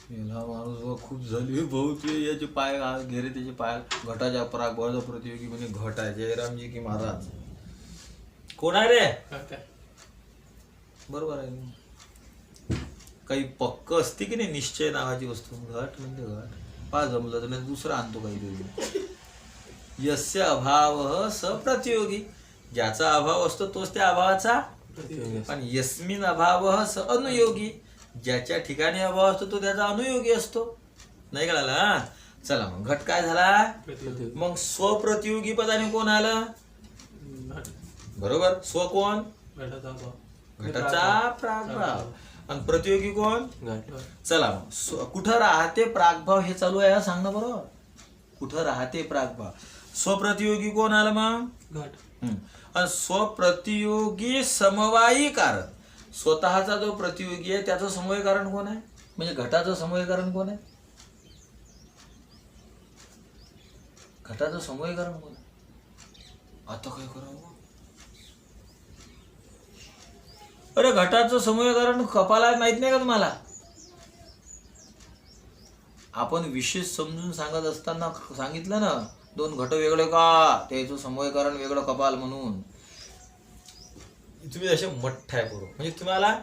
याला माणूस खूप झाली भाऊ, ते याचे पाय घेरे त्याचे पाय. घटाच्या प्रागभावाचा प्रतियोगी म्हणजे घट आहे. जयरामजी की महाराज कोण आहे रे? काय? बरोबर आहे. काही पक्क असते की नाही निश्चय नावाची वस्तू. घट म्हणजे घट. पा जमलं तर दुसरं आणतो काहीतरी. यस्य अभाव स प्रतियोगी. ज्याचा अभाव असतो तोच त्या अभावाचा. पण यस्मिन अभाव स अनुयोगी. ज्याच्या ठिकाणी अभाव असतो तो त्याचा अनुयोगी असतो. नाही कळाला? हा चला मग घट काय झाला? प्रतियोगी. मग स्वप्रतियोगी पदाने कोण आलं? घट. बरोबर. स्व कोण? घटाचा अभाव. घटाचा प्रागभाव. आणि प्रतियोगी कोण? घट. चला मग कुठं राहते प्रागभाव हे चालू आहे सांग ना बरोबर. कुठं राहते प्रागभाव? स्वप्रतियोगी कोण आलं मग? घट. आणि स्वप्रतियोगी समवायी कारण. स्वतःचा जो प्रतियोगी आहे त्याचं समवायी कारण कोण आहे? म्हणजे घटाचं समवायी कारण कोण आहे? घटाचं समवायी कारण कोण आहे? आता काय करावं? अरे घटाचं समवायी कारण कपाला माहित नाही का तुम्हाला? आपण विशेष समजून सांगत असताना सांगितलं ना, दोन घट वेगळे का, त्याचं समवायीकरण वेगळं कपाल म्हणून. तुम्ही असे मठ्ठ आहे बरोबर. म्हणजे तुम्हाला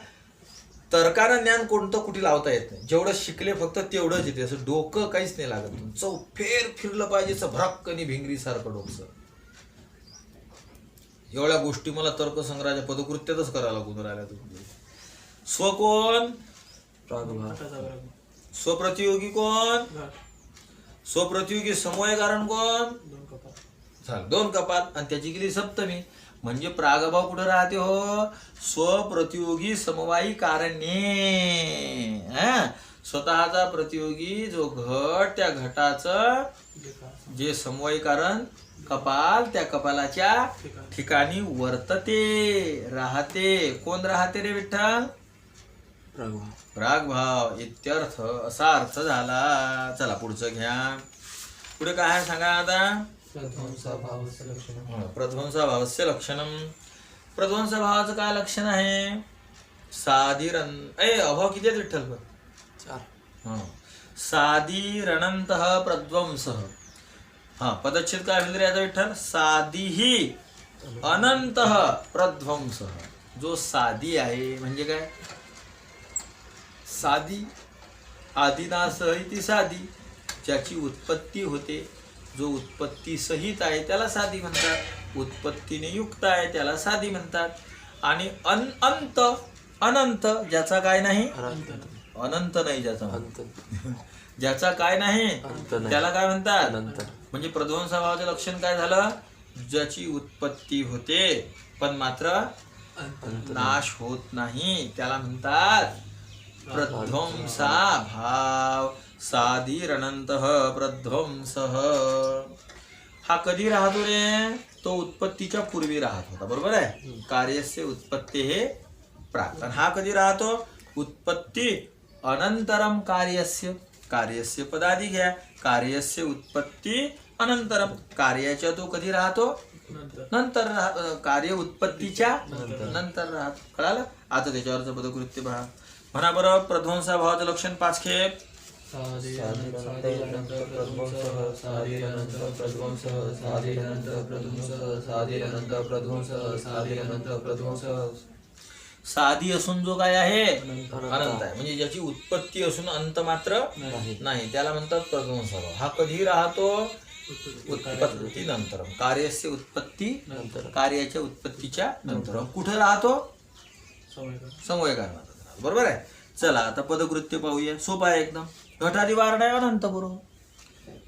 तर्कानं ज्ञान कोणतं कुठे लावता येत नाही. जेवढं शिकले फक्त तेवढंच येते. असं डोकं काहीच नाही लागत. तुमचं फिरलं पाहिजे भ्रक्कनी भिंगरी सारखं डोकं. एवढ्या गोष्टी मला तर्कसंग्रहाच्या पदकृत्यातच करायला लागून राहिल्या. तुम्ही स्व कोण? प्रागभाव. घटाचा प्रागभाव. स्वप्रतियोगी कोण? घट. स्वप्रतियोगी समवाय कारण कोण? दोन कपाल. झालं दोन कपाल. आणि त्याची गेली सप्तमी. म्हणजे प्रागभाव कुठं राहते हो? स्वप्रतियोगी समवायी कारणे. स्वतःचा प्रतियोगी जो घट, त्या घटाचं जे समवायी कारण कपाल, त्या कपालाच्या ठिकाणी वर्तते, राहते. कोण राहते रे विठ्ठल? प्रागभाव. प्रागभाव इत्यर्थ. असा अर्थ झाला. चला पुढचं घ्या. पुढे काय आहे सांगा आता? प्रध्वंसाभावस्य लक्षणम्. प्रध्वंसाभावस्य लक्षणम्. प्रध्वंसाभावाचं काय लक्षण आहे? साधिरण अभाव किती आहेत विठ्ठल? 4. साधिरणन्तः प्रध्वंसः. पदच्छेद काय होईल रे याचा विठ्ठल? साधीही अनंतः प्रध्वंसः. जो साधी आहे म्हणजे काय? साधी आदिनासह ती साधी. ज्याची उत्पत्ती होते, जो उत्पत्ती सहित आहे त्याला साधी म्हणतात. उत्पत्तीने युक्त आहे त्याला साधी म्हणतात. आणि अंत अनंत ज्याचा काय नाही, अनंत नाही ज्याचा, ज्याचा काय नाही त्याला काय म्हणतात? म्हणजे प्रध्वंसाभावाचं लक्षण काय झालं? ज्याची उत्पत्ती होते पण मात्र नाश होत नाही त्याला म्हणतात प्रध्वंसाभाव. साधिरणन्तः प्रध्वंसः. हा कधी राहतो रे? तो उत्पत्तीच्या पूर्वी राहत होता. बरोबर आहे. कार्यस्य उत्पत्ती हे प्राक. हा कधी राहतो? उत्पत्ती अनंतरम कार्यस्य. कार्यस्य पदादी घ्या. कार्यस्य उत्पत्ती अनंतरम. कार्याच्या तो कधी राहतो? नंतर. कार्य उत्पत्तीच्या नंतर राहतो. कळालं? आता त्याच्यावरचं पदकृत्य पहा. म्हणा बरं प्रध्वंसाभावाचं लक्षण 5 खेप. साधी असून जो काय आहे? अनंत आहे. म्हणजे ज्याची उत्पत्ती असून अंत मात्र नाही त्याला म्हणतात प्रध्वंसाभाव. हा कधी राहतो? उत्पत्ती नंतर. कार्यस्य उत्पत्ती कार्याच्या उत्पत्तीच्या नंतर. कुठे राहतो? समवाय कारणात. बरोबर आहे. चला आता पदकृत्य पाहूया. सोपा आहे एकदम. घटादी वारण आहे अनंत बरोबर.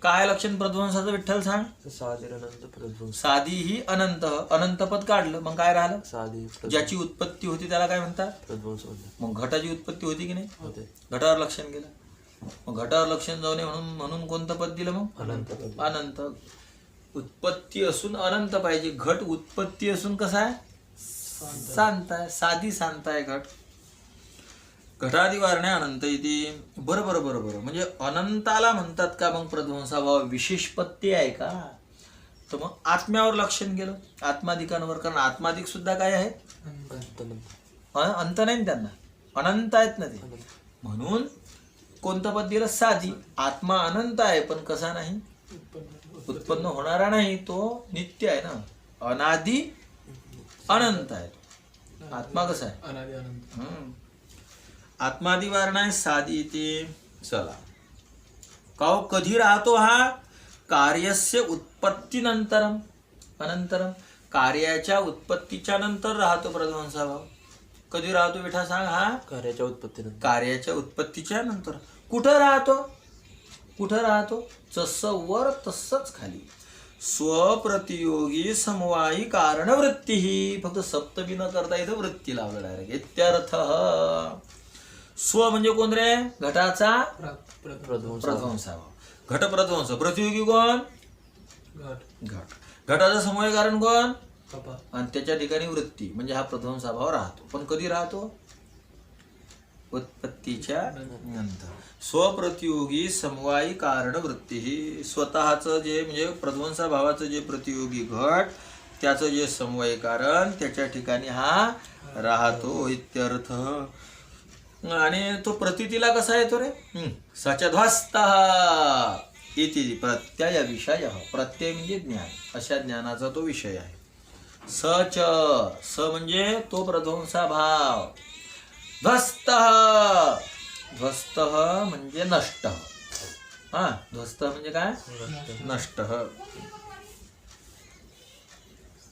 काय लक्षण प्रध्वंसाचं विठ्ठल सांग. साधिरनंत प्रध्वंस. साधी ही अनंत, अनंत पद काढलं मग काय राहिलं. साधी ज्याची उत्पत्ती होती त्याला काय म्हणतात. प्रध्वंस होते. मग घटाची उत्पत्ती होती की नाही. होते. घटावर लक्षण गेलं. मग घटावर लक्षण जाऊ नये म्हणून म्हणून कोणतं पद दिलं मग. अनंत. अनंत. उत्पत्ती असून अनंत पाहिजे. घट उत्पत्ती असून कसा आहे. शांत आहे. साधी शांत आहे घट. घटादी वारणे अनंत इथे. बरोबर बरोबर. म्हणजे अनंताला म्हणतात का मग प्रध्वंसाभाव विशेष पत्ती आहे का. तर मग आत्म्यावर लक्षण गेलं आत्माधिकांवर. कारण आत्माधिक सुद्धा काय आहे. अंत नाही ना त्यांना. अनंत आहेत ना ते. म्हणून कोणतं पद दिलं. साधी. आत्मा अनंत आहे पण कसा नाही. उत्पन्न होणारा नाही. तो नित्य आहे ना. अनादि अनंत आहे. आत्मा कसा आहे. अनादि अनंत. आत्मादी वारणा आहे. साधी ते. चला का कधी राहतो हा. कार्यस्य उत्पत्तीनंतरम. अनंतरम कार्याच्या उत्पत्तीच्या नंतर राहतो प्रध्वंसाभाव. कधी राहतो विठा सांग. हा कार्याच्या उत्पत्तीनंतर. कार्याच्या उत्पत्तीच्या नंतर. कुठं राहतो. कुठं राहतो. जसं वर तसंच खाली. स्वप्रतियोगी समवायी कारण वृत्ती ही. फक्त सप्तमी न करता इथं वृत्ती लावलं डायरेक्ट. इत्यर्थ. स्व म्हणजे कोण रे. घटाचा प्रध्वंसाभाव. घट प्रध्वंस. प्रतियोगी कोण. घट. घट. घटाचं समवाय कारण कोण. कपा. आणि त्याच्या ठिकाणी वृत्ती म्हणजे हा प्रध्वंसाभाव राहतो. पण कधी राहतो. उत्पत्तीच्या नंतर. स्वप्रतियोगी समवायी कारण वृत्ती ही. स्वतःचं जे म्हणजे प्रध्वंसाभावाचं जे प्रतियोगी घट त्याचं जे समवायी कारण त्याच्या ठिकाणी हा राहतो. इत्यर्थ. आणि तो प्रतीतीला कसा येतो रे. सचध्वस्त इति प्रत्यय विषय. प्रत्यय म्हणजे ज्ञान. अशा ज्ञानाचा तो विषय आहे. सच. स म्हणजे तो प्रध्वंसाभाव. ध्वस्त. ध्वस्त म्हणजे नष्ट. हा ध्वस्त म्हणजे काय. नष्ट.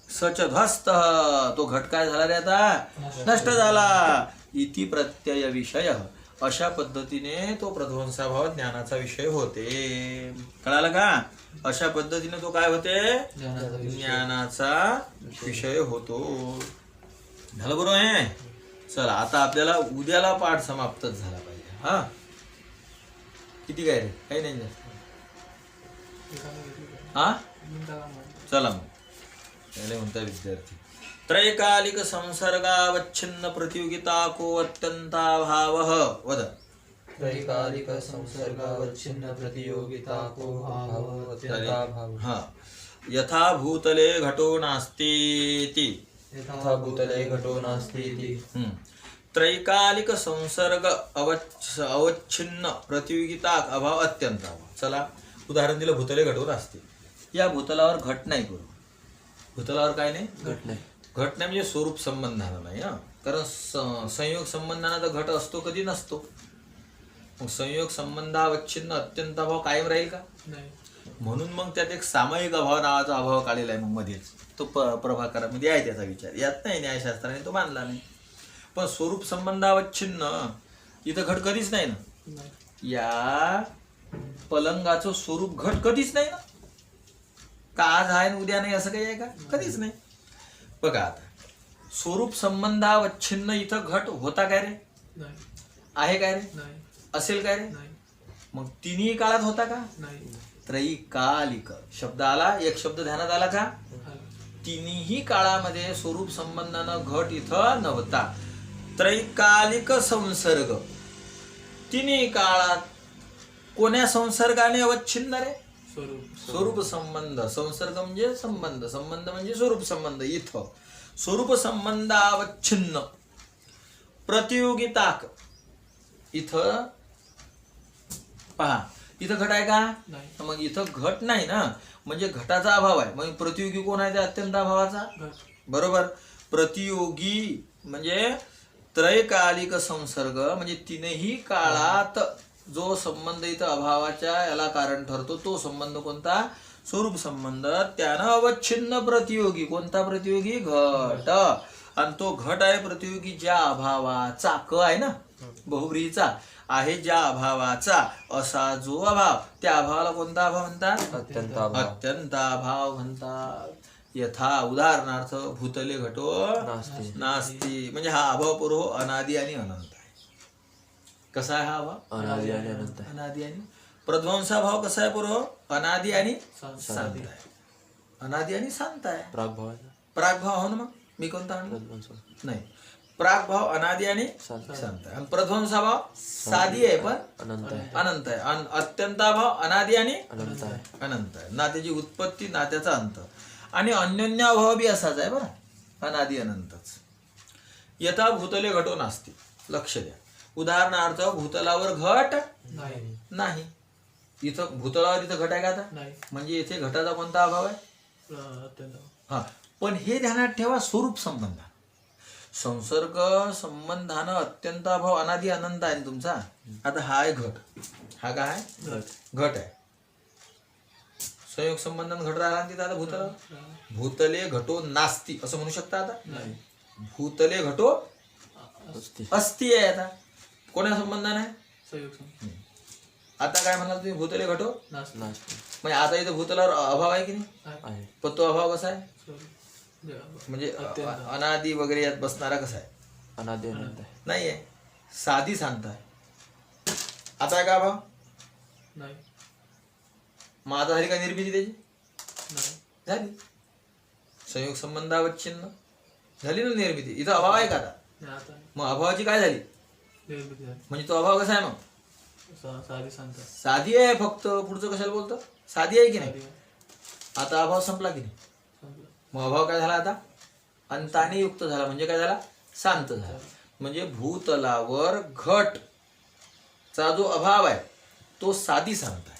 सच ध्वस्त. तो घट काय झाला रे आता. नष्ट झाला. इति प्रत्यय विषय. अशा पद्धतीने तो प्रध्वंसाभाव ज्ञानाचा विषय होते. कळालं का. अशा पद्धतीने तो काय होते. ज्ञानाचा विषय होतो. झालं बरोबर आहे. चला आता आपल्याला उद्याला पाठ समाप्तच झाला पाहिजे. हा किती काय रे. काही नाही जास्त. हा चला मग. त्याला म्हणता विद्यार्थी. त्रैकालिक संसर्गावच्छिन्न प्रतियोगिता को अत्यंताभाव. वद. त्रैकालिक संसर्गावच्छिन्न प्रतियोगिता को भाव अत्यंताभाव. हा. यथा भूतले घटो नास्तीति. यथा भूतले घटो नास्तीति. त्रैकालिक संसर्ग अवच्छिन्न प्रतियोगिता अभाव अत्यंत अभाव. चला उदाहरण दिलं. भूतले घटो नास्ती. या भूतलावर घट नाही करू. भूतलावर काय नाही. घट नाही. घट नाही म्हणजे स्वरूप संबंधानं नाही. हा कारण संयोग संबंधानं तर घट असतो कधी नसतो. मग संयोग संबंधावच्छिन्न अत्यंत अभाव कायम राहील का. नाही. म्हणून मग त्यात एक सामायिक अभाव नावाचा अभाव काढलेला आहे. मग मध्येच तो प्रभाकरामध्ये आहे त्याचा विचार. यात नाही न्यायशास्त्राने तो मानला नाही. पण स्वरूप संबंधावच्छिन्न इथं घट कधीच नाही ना. या पलंगाचं स्वरूप घट कधीच नाही ना. का आज आहे आणि उद्या नाही असं काही आहे का. कधीच नाही. बघा आता स्वरूप संबंधावच्छिन्न इथं घट होता काय रे. नाही. आहे काय रे. नाही. असेल काय रे. नाही. मग तिन्ही काळात होता का. नाही. त्रैकालिक शब्द आला. एक शब्द ध्यानात आला का. तिन्ही काळामध्ये स्वरूप संबंधानं घट इथं नव्हता. त्रैकालिक संसर्ग. तिन्ही काळात कोण्या संसर्गाने अवच्छिन्न रे. स्वरूप संबंध. संसर्ग म्हणजे संबंध. संबंध म्हणजे स्वरूप संबंध. इथं स्वरूप संबंधावच्छिन्न प्रतियोगिताक. इथं पहा इथं घट आहे का. मग इथं घट नाही ना. म्हणजे घटाचा अभाव आहे. मग प्रतियोगी कोण आहे. त्या अत्यंत अभावाचा. बरोबर. प्रतियोगी म्हणजे त्रैकालिक संसर्ग म्हणजे तीनही काळात जो संबंध इथं अभावाच्या याला कारण ठरतो तो संबंध कोणता. स्वरूप संबंध. त्यानं अवच्छिन्न प्रतियोगी. कोणता प्रतियोगी. घट. आणि तो घट आहे प्रतियोगी ज्या अभावाचा, क आहे ना बहुव्रीहीचा, आहे ज्या अभावाचा, असा जो अभाव, त्या अभावाला कोणता अभाव म्हणतात? अत्यंत अभाव. अत्यंत अभाव म्हणतात. यथा उदाहरणार्थ भूतले घटो नास्ति. नास्ति, म्हणजे हा अभाव पूर्व अनादि आणि अनंत आहे. कसा आहे हा अभाव? अनादि आणि अनंत आहे. अनादि आणि प्रध्वंसा भाव कसा आहे पूर्व? अनादि आणि शांत. शांत आहे. अनादि आणि शांत आहे. प्रागभावाचा प्रागभाव हो ना, मग मी कोणता आणला? प्रध्वंस. नाही, प्रागभाव अनादि आणि शांत. शांत आहे. आणि प्रध्वंसा भाव साधी आहे पण अनंत आहे. अनंत आहे. आणि अत्यंताभाव अनादि आणि अनंत आहे. अनंत आहे. ना त्याची उत्पत्ती ना त्याचा अंत. आणि अन्योन्याभाव बी असाच आहे बरं, अनादि अनंतच. यथा भूतले घटो नास्ति, लक्ष द्या. उदाहरणार्थ भूतलावर घट नाही. नाही. इथं भूतलावर इथं घट आहे का आता? नाही. म्हणजे इथे घटाचा कोणता अभाव आहे? अत्यंत. हा, पण हे ध्यानात ठेवा, स्वरूप संबंध. संसर्ग संबंधानं अत्यंत अभाव अनादि अनंत आहे ना तुमचा. आता हा आहे घट, हा काय आहे? घट आहे. संयोग संबंधानं घट राहिला तिथं. आता भूतलावर भूतले घटो नास्ति असं म्हणू शकता. आता नाही. भूतले घटो अस्ति. अस्ति आहे. आता कोणा संबंधानं आहे? संयोग संबंध. आता काय म्हणाल तुम्ही? भूतले घटो नास्ति. नास्ति म्हणजे आता इथं भूतलावर अभाव आहे की नाही? आहे. पण तो अभाव कसा आहे? स्वरूप. देवा. म्हणजे अत्यंत. अनादि वगैरे यात बसणारा कसा आहे? अनादि अनंत आहे. नाही आहे, साधी शांत आहे. आता आहे का अभाव? नाही. मग आता झाली का निर्मिती त्याची? नाही. झाली. संयोग संबंधावच्छिन्न झाली ना निर्मिती. इथं अभाव आहे का आता? नाही, आता नाही. मग अभावाची काय झाली? निर्मिती झाली. म्हणजे तो अभाव कसा आहे? मग साधी शांत. साधी आहे फक्त. पुढचं कशाला बोलतो? साधी आहे की नाही? साधी आहे. आता अभाव संपला की नाही? संपलं. मग अभाव काय झाला आता? अंताने युक्त झाला. म्हणजे काय झाला? शांत झाला. म्हणजे भूतलावर घट चा जो अभाव आहे तो साधी शांत आहे.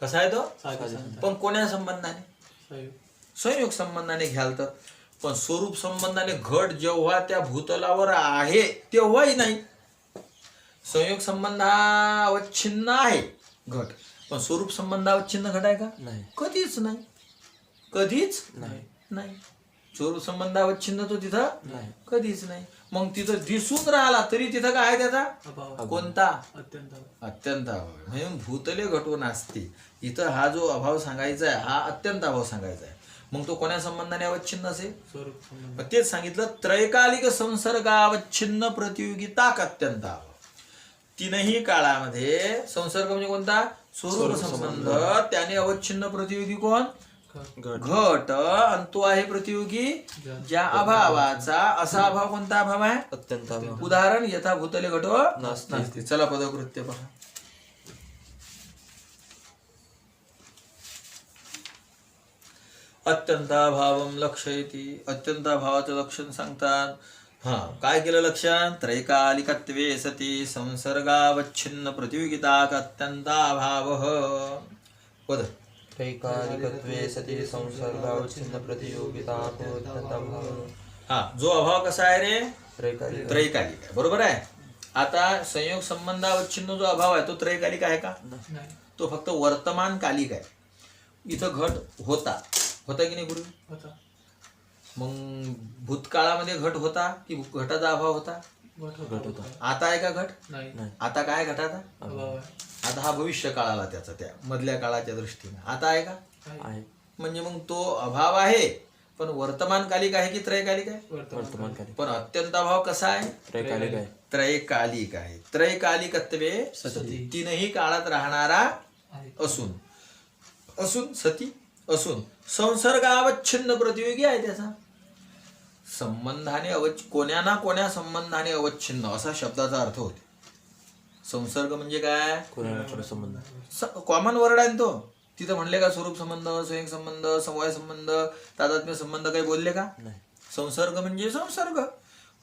कसा आहे तो? साधी शांत. पण कोण्या संबंधाने? संयोग. संयोग संबंधाने घ्याल तर. पण स्वरूप संबंधाने घट जेव्हा त्या भूतलावर आहे तेव्हाही नाही. संयोग संबंधावच्छिन्न आहे घट, पण स्वरूप संबंधावच्छिन्न घट आहे का? नाही. कधीच नाही. कधीच नाही. नाही. स्वरूप संबंधावच्छिन्न तो तिथं नाही. कधीच नाही. मग तिथं दिसून राहिला तरी तिथं काय आहे त्याचा? अभाव. कोणता? अत्यंत. अत्यंत अभाव. म्हणजे भूतले घटो नास्ति. इथं हा जो अभाव सांगायचा आहे हा अत्यंत अभाव सांगायचा आहे. मग तो कोण्या संबंधाने अवच्छिन्न असेल? स्वरूप संबंध. मग तेच सांगितलं, त्रैकालिक संसर्गावच्छिन्न प्रतियोगिता अत्यंत अभाव. तीनही काळामध्ये संसर्ग म्हणजे कोणता? स्वरूप संबंध. त्याने अवच्छिन्न प्रतियोगी कोण? घट. घट. आणि तो आहे प्रतियोगी ज्या अभावाचा. असा अभाव कोणता अभाव आहे? अत्यंत अभाव. उदाहरण यथा भूतले घटो नास्ति. नास्ति. चला पदकृत्य पहा. अत्यंताभावम लक्षयति. अत्यंताभावाचं लक्षण सांगतात. हा, काय केलं लक्षण? त्रैकालिकत्वे सती संसर्गावच्छिन्न प्रतियोगिता अत्यंताभावः. पद. त्रैकालिकत्वे सति संसर्गावच्छिन्न प्रतियोगिता अत्यंत अभाव. हा, जो अभाव कसा आहे रे? त्रैकालिक. त्रैकालिक आहे. बरोबर आहे. आता संयोग संबंधावच्छिन्न जो अभाव आहे तो त्रैकालिक आहे का? नाही. तो फक्त वर्तमान कालिक आहे. इथं घट होता की नाही गुरु? होता. मग भूतकाळामध्ये घट होता की घटाचा अभाव होता? घट होता. आता आहे का घट? नाही. नाही. आता काय घटाचा? अभाव आहे. आता हा भविष्य काळाला त्याचा त्या मधल्या काळाच्या दृष्टीने. आता आहे का? आहे. आहे. म्हणजे मग तो अभाव आहे पण वर्तमान कालिक आहे की त्रैकालिक आहे? वर्तमान कालिक. पण अत्यंत अभाव कसा आहे? त्रैकालिक आहे. त्रैकालिक आहे. त्रैकालिकत्वे सती. तीनही काळात राहणारा आहे. असून सती असून संसर्गावच्छिन्न प्रतियोगी आहे त्याचा. संबंधाने कोण्या ना कोण्या संबंधाने अवच्छिन्न असा शब्दाचा अर्थ होते. संसर्ग म्हणजे काय? कोणाला संबंध. कॉमन वर्ड आहे ना तो. तिथं म्हणले का स्वरूप संबंध, संयोग संबंध, समवाय संबंध, तादात्म्य संबंध काही बोलले का? नाही. संसर्ग म्हणजे संसर्ग.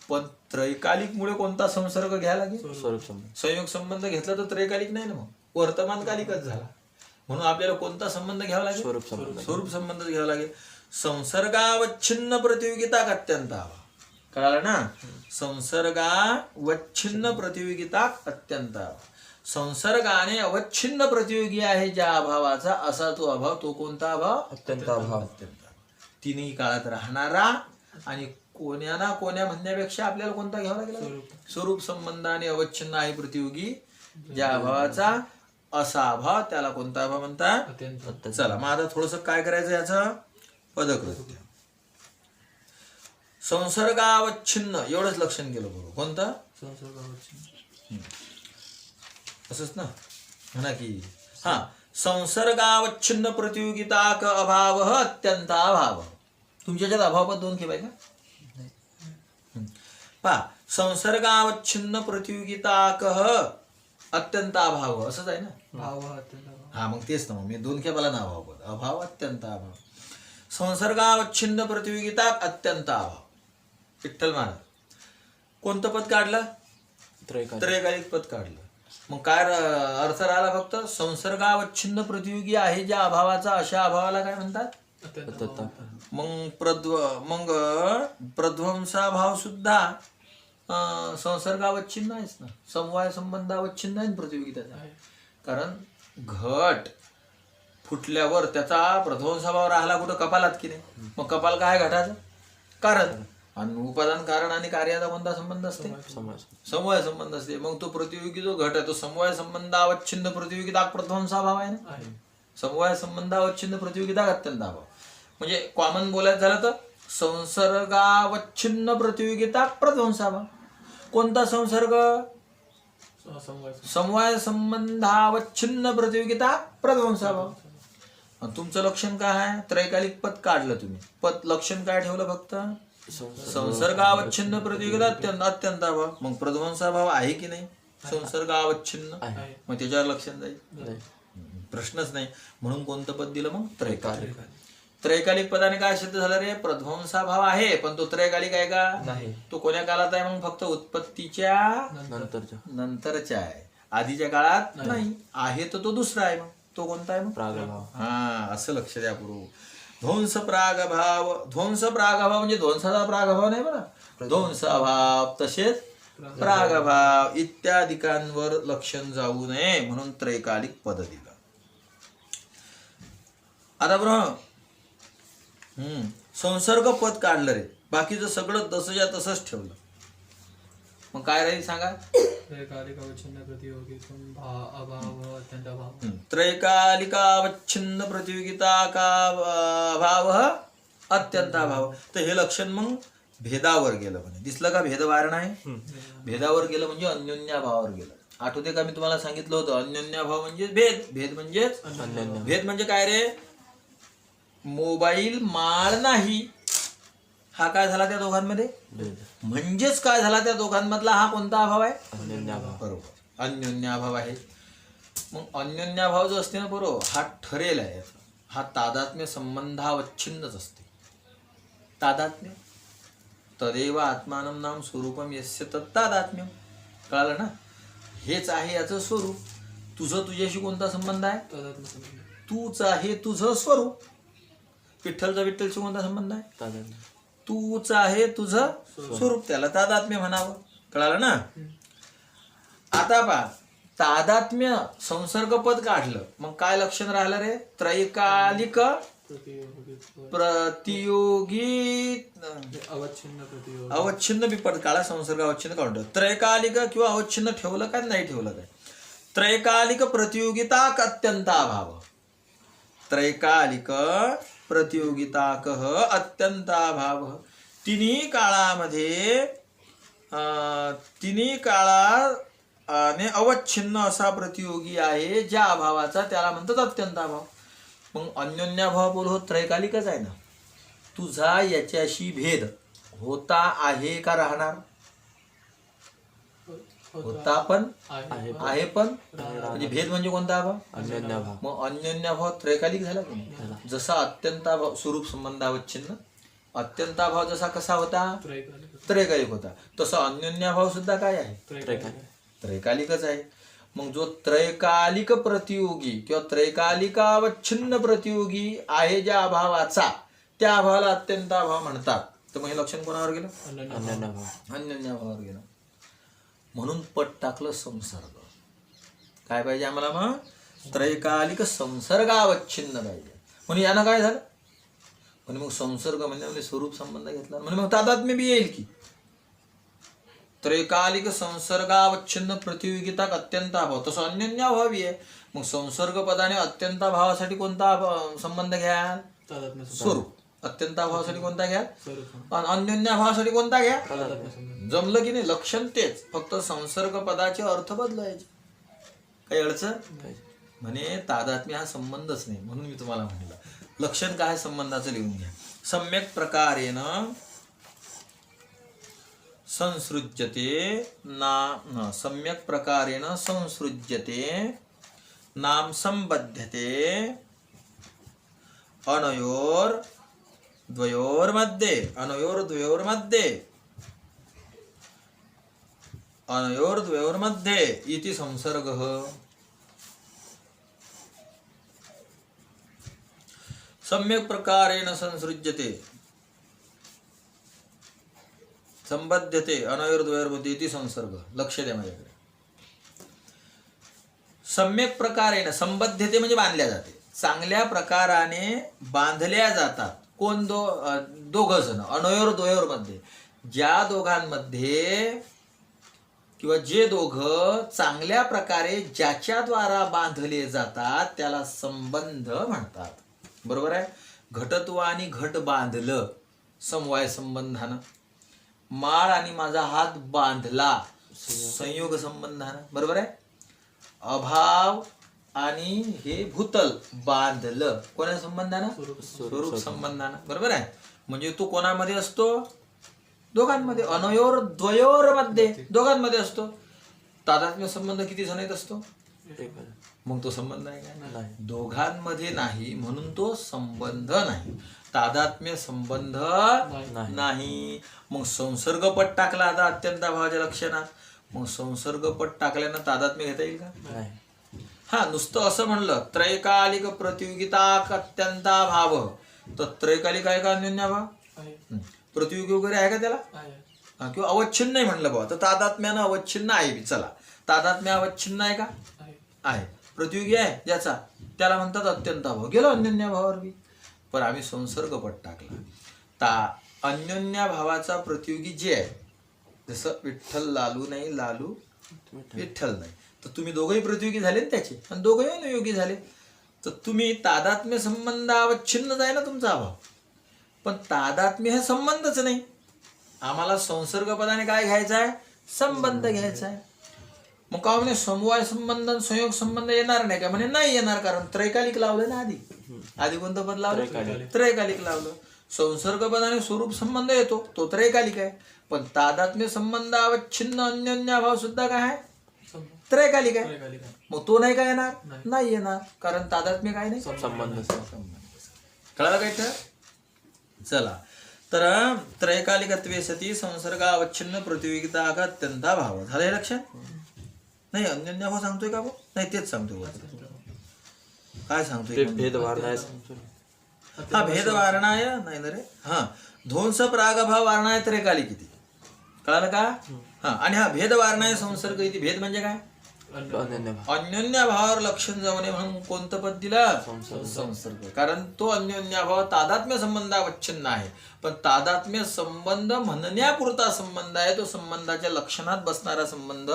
पण त्रैकालिक मुळे कोणता संसर्ग घ्यायला लागेल? स्वरूप संबंध. संयोग संबंध घेतला तर त्रैकालिक नाही ना, मग वर्तमान कालिकच झाला. म्हणून आपल्याला कोणता संबंध घ्यावा लागेल? स्वरूप संबंध. स्वरूप संबंध घ्यावा लागेल. संसर्गावच्छिन्न प्रतियोगिता अत्यंत अभाव. कळालं ना? संसर्गावच्छिन्न प्रतियोगिता अत्यंत अभाव. संसर्गाने अवच्छिन्न प्रतियोगी आहे ज्या अभावाचा असा तो अभाव. तो कोणता अभाव? अत्यंत अभाव. अत्यंत. तीनही काळात राहणारा आणि कोण्या ना कोण्या म्हणण्यापेक्षा आपल्याला कोणता घ्यावा लागेल? स्वरूप संबंध आणि अवच्छिन्न आहे प्रतियोगी ज्या अभावाचा असा अभाव त्याला कोणता अभाव म्हणतात? अत्यंत. चला मग आता थोडस काय करायचं याचं पदकृत्य. संसर्गावच्छिन्न एवढंच लक्षण केलं बरोबर. कोणतं? संसर्गावच्छिन्न. असंच ना म्हणा की हा संसर्गावच्छिन्न प्रतियोगिता क अभाव अत्यंत अभाव. तुमच्या याच्यात अभाव दोन केवाय का? पहा संसर्गावच्छिन्न प्रतियोगिता कह अत्यंत अभाव असंच आहे ना. भाव हा अत्यंत अभाव. हा मग तेच ना मग मी दोन खेपाला ना अभाव पद अभाव अत्यंत अभाव. संसर्गावच्छिन्न प्रतियोगिता अत्यंत अभाव. विठ्ठल महाराज कोणतं पद काढलं? त्रैकालिक पद काढलं. मग काय अर्थ राहिला? फक्त संसर्गावच्छिन्न प्रतियोगी आहे ज्या अभावाचा अशा अभावाला काय म्हणतात? अत्यंत अभाव. मग प्रध्वंसाभाव सुद्धा संसर्गावच्छिन्न आहेच ना. समवाय संबंधावच्छिन्न आहे प्रतियोगिताचा. आहे. कारण घट फुटल्यावर त्याचा प्रध्वंसाभाव राहिला कुठं? कपालात की नाही. मग कपाल काय घटाचं? कारण. आणि उपादान कारण आणि कार्याचा कोणता संबंध असते? समवाय संबंध असते. मग तो प्रतियोगी जो घट आहे तो समवाय संबंधावच्छिन्न प्रतियोगिता प्रध्वंसाभाव आहे ना. आहे. समवाय संबंधावच्छिन्न प्रतियोगिता अत्यंत अभाव. म्हणजे कॉमन बोलायचं झालं तर संसर्गावच्छिन्न प्रतियोगिता प्रध्वंसाभाव. कोणता संसर्ग? समवाय. समवाय संबंधावच्छिन्न प्रतियोगिता प्रध्वंसाभाव. आणि तुमचं लक्षण काय आहे? त्रैकालिक पद काढलं तुम्ही. पद लक्षण काय ठेवलं? फक्त संसर्गावच्छिन्न प्रतियोगिता अत्यंत अभाव. मग प्रध्वंसाभाव आहे की नाही? संसर्गावच्छिन्न. मग त्याच्यावर लक्षण जाईल? प्रश्नच नाही. म्हणून कोणतं पद दिलं मग? त्रैकालिक. त्रैकालिक पदाने काय सिद्ध झालं रे? प्रध्वंसाभाव आहे पण तो त्रैकालिक आहे का? नाही. तो कोण्या काळात आहे? मग फक्त उत्पत्तीच्या नंतरच्या आहे. आधीच्या काळात नाही आहे. तर तो दुसरा आहे. मग तो कोणता आहे? मग प्रागभाव. हा असं लक्ष द्या पूर्व. ध्वंस प्रागभाव. ध्वंस प्रागभाव म्हणजे ध्वंसाचा प्रागभाव नाही बरं. ध्वंस अभाव तसेच प्रागभाव इत्यादिकांवर लक्षण जाऊ नये म्हणून त्रैकालिक पद दिलं. आता बरं संसर्ग पद काढलं रे. बाकीचं सगळं तसंच्या तसंच ठेवलं. मग काय राहील सांगा? त्रैकालिक अवच्छिन्न प्रतियोगी अभाव अत्यंत अभाव. त्रैकालिकावच्छिन्न प्रतियोगिता का अभाव अत्यंत अभाव. तर हे लक्षण मग भेदावर गेलं म्हणे. दिसलं का? भेदवार नाही. भेदावर गेलं म्हणजे अन्योन्याभावावर गेलं. आठवते का मी तुम्हाला सांगितलं होतं अन्योन्याभाव म्हणजे भेद. भेद म्हणजेच भेद म्हणजे काय रे? मोबाईल माळ नाही हा काय झाला त्या दोघांमध्ये? म्हणजेच काय झाला त्या दोघांमधला हा कोणता अभाव आहे? बरोबर अन्योन्याभाव आहे. मग अन्योन्याभाव जो असते ना बरोबर हा ठरेल आहे. हा तादात्म्य संबंधावच्छिन्नच असते. तादात्म्य तदेव आत्मानं नाम स्वरूपम यस्य तत्तादात्म्यम. कळालं ना? हेच आहे याचं स्वरूप. तुझं तुझ्याशी कोणता संबंध आहे? तादात्म्य संबंध. तूच आहे तुझं स्वरूप. विठ्ठलचा विठ्ठलशी कोणता संबंध आहे? तूच आहे तुझं स्वरूप. त्याला तादात्म्य म्हणावं. कळालं ना? आता पहा तादात्म्य संसर्ग पद काढलं. मग काय लक्षण राहिलं रे? त्रैकालिक प्रतियोगी अवच्छिन्न प्रतियोगी. अवच्छिन्न बी पद काढा. संसर्ग अवच्छिन्न काढलं. त्रैकालिक किंवा अवच्छिन्न ठेवलं काय नाही ठेवलं काय? त्रैकालिक प्रतियोगिता अत्यंत अभाव. त्रैकालिक प्रतियोगिता कह अत्यंत अभाव. तिन्ही काळाने अवच्छिन्न असा प्रतियोगी आहे ज्या अभावाचा त्याला म्हणतात अत्यंत अभाव. मग अन्योन्याभाव बोल त्रैकालिकच आहे ना. तुझा याच्याशी भेद होता आहे का राहणार? होता पण आहे पण. म्हणजे भेद म्हणजे कोणता अभाव? अन्योन्याभाव. मग अन्योन्याभाव त्रैकालिक झाला की नाही? जसा अत्यंताभाव स्वरूप संबंधावच्छिन्न अत्यंताभाव जसा कसा होता? त्रैकालिक होता. तसा अन्योन्याभाव सुद्धा काय आहे? त्रैकालिकच आहे. मग जो त्रैकालिक प्रतियोगी किंवा त्रैकालिकावच्छिन्न प्रतियोगी आहे ज्या अभावाचा त्या अभावाला अत्यंताभाव म्हणतात. तर मग हे लक्षण कोणावर गेलं? अन्योन्याभावावर गेलं. म्हणून पट टाकलं संसर्ग. काय पाहिजे आम्हाला? मग त्रैकालिक संसर्गावच्छिन्न पाहिजे. म्हणून यानं काय झालं? म्हणजे मग संसर्ग म्हणजे स्वरूप संबंध घेतला म्हणजे मग तादात्म्य बी येईल की. त्रैकालिक संसर्गावच्छिन्न प्रतियोगिता अत्यंताभाव, तसं अन्योन्याभावी आहे. मग संसर्ग पदाने अत्यंताभावासाठी कोणता संबंध घ्या? तादात्म्य स्वरूप. अत्यंताभावासाठी कोणता घ्या? स्वरूप. आणि अन्योन्याभावासाठी कोणता घ्या? तादात्म्य संबंध. जमलं की नाही? लक्षण तेच, फक्त संसर्ग पदाचे अर्थ बदलायचे. काही अडचण म्हणे तादात्म्य हा संबंधच नाही, म्हणून मी तुम्हाला म्हटलं लक्षण काय संबंधाचं लिहून घ्या. सम्यक प्रकारेण संसृज्यते ना सम्यक प्रकारेण संसृज्यते नाम संबध्यते अनयोर द्वयोर्मध्ये इति संसर्गः. सम्यक प्रकारेण संसृज्यते संबध्यते अनयोर्द्वयोर्मध्ये इति संसर्ग. लक्ष द्या माझ्याकडे. सम्यक प्रकारेण संबध्यते म्हणजे बांधल्या जाते, चांगल्या प्रकाराने बांधल्या जातात. कोण? दोघ जण. अनयोर्द्वयोर्मध्ये, ज्या दोघांमध्ये किंवा जे दोघ चांगल्या प्रकारे ज्याच्याद्वारा बांधले जातात त्याला संबंध म्हणतात. बरोबर आहे. घटत्व आणि घट बांधलं समवाय संबंधानं. माळ आणि माझा हात बांधला संयोग संबंधानं. बरोबर आहे. अभाव आणि हे भूतल बांधलं कोणा संबंधानं? स्वरूप संबंधानं. बरोबर आहे. म्हणजे तो कोणामध्ये असतो? दोघांमध्ये. अनयोर द्वयोर मध्ये, दोघांमध्ये असतो. तादात्म्य संबंध किती जणांत असतो? मग तो संबंध आहे का? दोघांमध्ये नाही, म्हणून तो संबंध नाही. तादात्म्य संबंध नाही. मग संसर्गपट टाकला आता अत्यंताभावाच्या लक्षणात. मग संसर्गपट टाकल्यानं तादात्म्य घेता येईल का? हा, नुसतं असं म्हणलं त्रैकालिक प्रतियोगिता अत्यंताभाव, तर त्रैकालिक आहे का अन्योन्याभाव? प्रतियोगी वगैरे आहे का त्याला? किंवा अवच्छिन्न नाही म्हणलं बाबा, तर तादात्म्यानं अवच्छिन्न आहे. चला, तादात्म्य अवच्छिन्न आहे का? आहे. प्रतियोगी आहे ज्याचा, त्याला म्हणतात अत्यंताभाव. गेलो अन्योन्याभावावर बी. पण आम्ही संसर्गपट टाकला. अन्योन्याभावाचा प्रतियोगी जे आहे, जसं विठ्ठल लालू नाही, लालू विठ्ठल नाही, तर तुम्ही दोघंही प्रतियोगी झाले त्याचे आणि दोघंही अनुयोगी झाले. तर तुम्ही तादात्म्य संबंध अवच्छिन्नच आहे ना तुमचा अभाव. पण तादात्म्य हे संबंधच नाही. आम्हाला संसर्ग पदाने काय घ्यायचा आहे? संबंध घ्यायचा आहे. मग का म्हणे समवाय संबंध संयोग संबंध येणार नाही का? म्हणे नाही येणार, कारण त्रैकालिक लावलं ना आधी. आधी कोणतं पद लावलं? त्रैकालिक लावलं. संसर्ग पदाने स्वरूप संबंध येतो, तो त्रैकालिक आहे. पण तादात्म्य संबंध अवच्छिन्न अन्योन्याभाव सुद्धा काय आहे? त्रैकालिक आहे. मग तो नाही का येणार? नाही येणार, कारण तादात्म्य काय नाही? संबंध. कळालं काय तर? चला, तर त्रैकालिकत्वे सती संसर्गावच्छिन्न प्रतियोगिता अत्यंताभाव. झालं हे लक्षात? नाही अन्योन्याभाव सांगतोय का? नाही, तेच सांगतोय. काय सांगतोय? भेद वारणाय. हा, भेद वारणाय नाही ना रे. हा, ध्वंस प्रागभाव वारणाय त्रैकालिक किती. कळालं का? हा, आणि हा भेद वारणाय संसर्ग इथे. भेद म्हणजे काय? अन्योन्याभावावर लक्षण जाऊ नये म्हणून कोणतं पद दिलं? संसर्ग. कारण तो अन्योन्याभाव तादात्म्य संबंधावच्छिन्न आहे, पण तादात्म्य संबंध म्हणण्यापुरता संबंध आहे. तो संबंधाच्या लक्षणात बसणारा संबंध.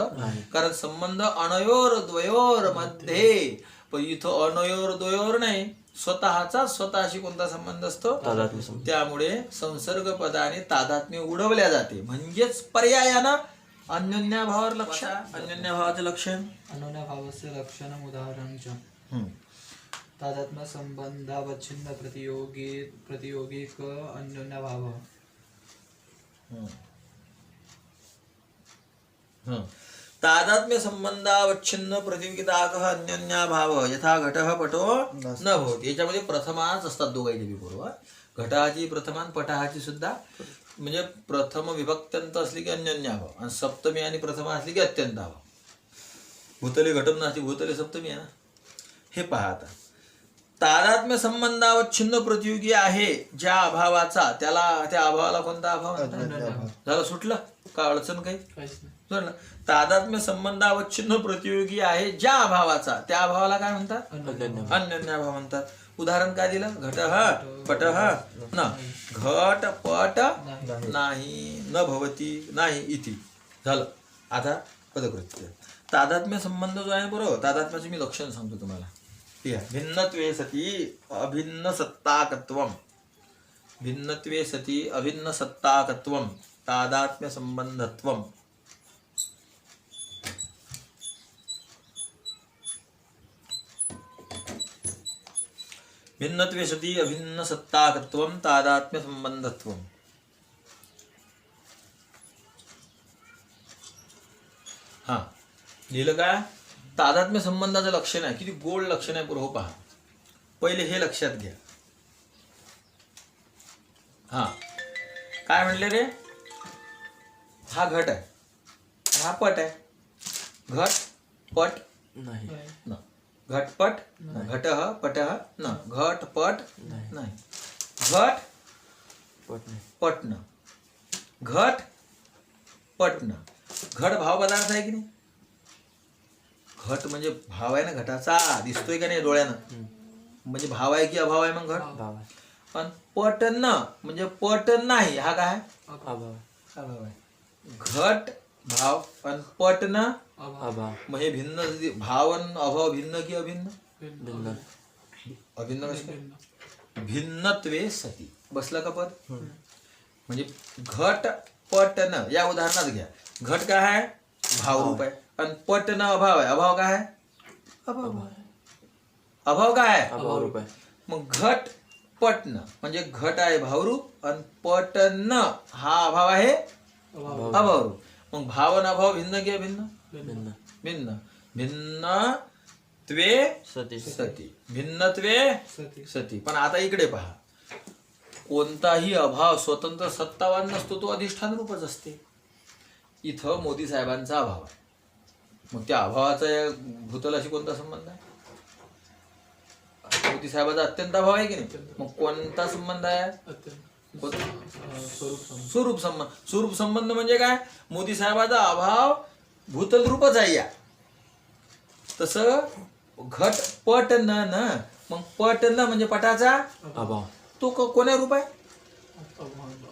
कारण संबंध अनयोर द्वयोर मध्ये, पण इथं अनयोर द्वयोर नाही, स्वतःचा स्वतःशी कोणता संबंध असतो? त्यामुळे संसर्ग पदाने तादात्म्य उडवल्या जाते. म्हणजेच पर्यायानं अन्योन्याभावावर लक्ष. अन्योन्याभावाचं लक्षण. अन्योन्याभावस्य लक्षणम् उदाहरणञ्च तादात्म्य संबंधावच्छिन्न प्रतियोगिक अन्योन्याभावः. तादात्म्य संबंधावच्छिन्न प्रतियोगिता अन्योन्याभाव यथा घटः पटो न भवति. याच्यामध्ये प्रथमाच असतात दोघांचे बी. बरोबर. घटाची प्रथमान, पटाची सुद्धा. म्हणजे प्रथम विभक्त्यंत असली की अन्योन्याभाव, आणि सप्तमी आणि प्रथमा असली की अत्यंताभाव. भूतले घटम नसली, भूतले सप्तमी आहे ना. हे पहा आता, तादात्म्य संबंधावच्छिन्न प्रतियोगी आहे ज्या अभावाचा, त्याला त्या अभावाला कोणता अभाव म्हणतात? झालं, सुटलं का? अडचण काही? सुटलं. तादात्म्य संबंधावच्छिन्न प्रतियोगी आहे ज्या अभावाचा, त्या अभावाला काय म्हणतात? अन्योन्याभाव म्हणतात. उदाहरण काय दिलं? घटः पटः न, घट पट नाही, न भवती नाही इति झालं. आता पदकृत्य तादात्म्य संबंध जो आहे बरोबर, तादात्म्याचं मी लक्षण सांगतो तुम्हाला. ठीक आहे. भिन्नत्वे सती अभिन्न सत्ताकत्वम, भिन्नत्वे सती अभिन्न सत्ताकत्वम तादात्म्य संबंधत्वम. भिन्नत्वे सती अभिन्न सत्ताकत्वम तादात्म्य संबंधत्वम. हा लिहिलं काय? तादात्म्य संबंधाचं लक्षण आहे. किती गोड लक्षण आहे बरोबर पहा. पहिले हे लक्षात घ्या. हा काय म्हणले रे? हा घट आहे, हा पट आहे. घट पट नाही. न, घटपट घटः पटः न, घटपट नाही. घट पट नाही. पटन, घट पटन. घट भाव पदार्थ आहे की नाही? घट म्हणजे भाव आहे ना घटाचा, दिसतोय का नाही डोळ्यानं? म्हणजे भाव आहे की अभाव आहे मग घट? भाव आहे. पण पट न म्हणजे पट नाही, हा काय? अभाव आहे. अभाव आहे. घट भाव पण पट न अभाव. मग हे भिन्न. भाव आणि अभाव भिन्न की अभिन्न? भिन्न. अभिन्न कसं काय? भिन्नत्वे सती बसलं का पद? म्हणजे घट पट न, या उदाहरणात घ्या. घट काय आहे? भावरूप आहे. आणि पट न अभाव आहे. अभाव काय आहे? अभाव. अभाव काय आहे? अभाव रूप आहे. मग घट पटन म्हणजे घट आहे भावरूप आणि पटन हा अभाव आहे अभावरूप. मग भाव आणि अभाव भिन्न की अभिन्न? भिन्न. भिन्न. भिन्न त्वे सती. सती, भिन्नत्वे सती. सती. पण आता इकडे पहा, कोणताही अभाव स्वतंत्र सत्तावान नसतो, तो अधिष्ठान रूपच असते. इथं मोदी साहेबांचा अभाव आहे. मग त्या अभावाचा या भूतलाशी कोणता संबंध आहे? मोदी साहेबाचा अत्यंत अभाव आहे की नाही? मग कोणता संबंध आहे? स्वरूप संबंध. स्वरूप संबंध म्हणजे काय? मोदी साहेबाचा अभाव भूतल रूपच आहे या. तसं घट पट न, मग पट न म्हणजे पटाचा अभाव. तो कोण्या रूप आहे?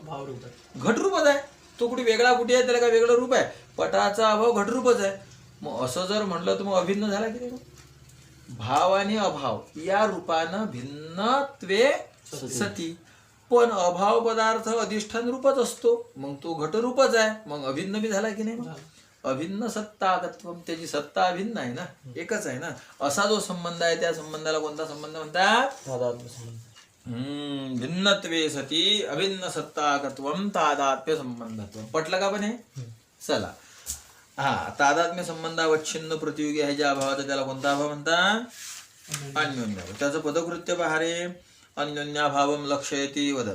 भाव रूप आहे. घट रूपच आहे. तो कुठे वेगळा कुठे आहे? त्याला काय वेगळं रूप आहे? पटाचा अभाव घट रूपच आहे. मग असं जर म्हणलं तर मग अभिन्न झाला की नाही? भाव आणि अभाव या रूपानं भिन्नत्वे सती. पण अभाव पदार्थ अधिष्ठान रूपच असतो, मग तो घटरूपच आहे. मग अभिन्न बी झाला की नाही? अभिन्न सत्ताकत्व, त्याची सत्ता अभिन्न आहे ना, एकच आहे ना. असा जो संबंध आहे त्या संबंधाला कोणता संबंध म्हणतात? तादात्म्य संबंध. भिन्नत्वे सती अभिन्न सत्ताकत्वम तादात्म्य संबंधत्व. पटलं का पण हे? चला. हा तादात्म्य संबंधावच्छिन्न प्रतियोगी आहे ज्या अभावाचा, त्याला कोणता अभाव म्हणतात? अन्योन्याभाव. त्याचं पदकृत्य पहा रे. अन्योन्याभावम लक्षयति वद.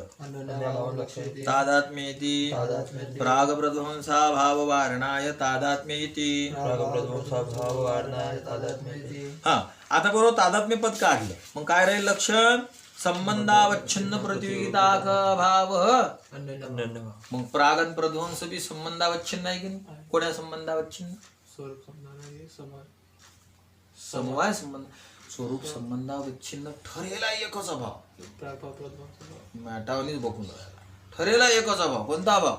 तादात्म्येति प्रागप्रध्वंसाभाव वारणाय तादात्म्य इति. हा आता बरोबर तादात्म्य पद काढलं. मग काय राहील लक्षण? संबंधावच्छिन्न प्रतियोगिता भाव. मग प्रागन प्रध्वंस बी संबंधावच्छिन्न आहे की नाही? कोण्या संबंधावच्छिन्न? स्वरूप संबंध समान समवाय संबंध. स्वरूप संबंधावच्छिन्न ठरेला एकच अभाव. मॅटावनीच बघून ठरेला एकच अभाव. कोणता अभाव?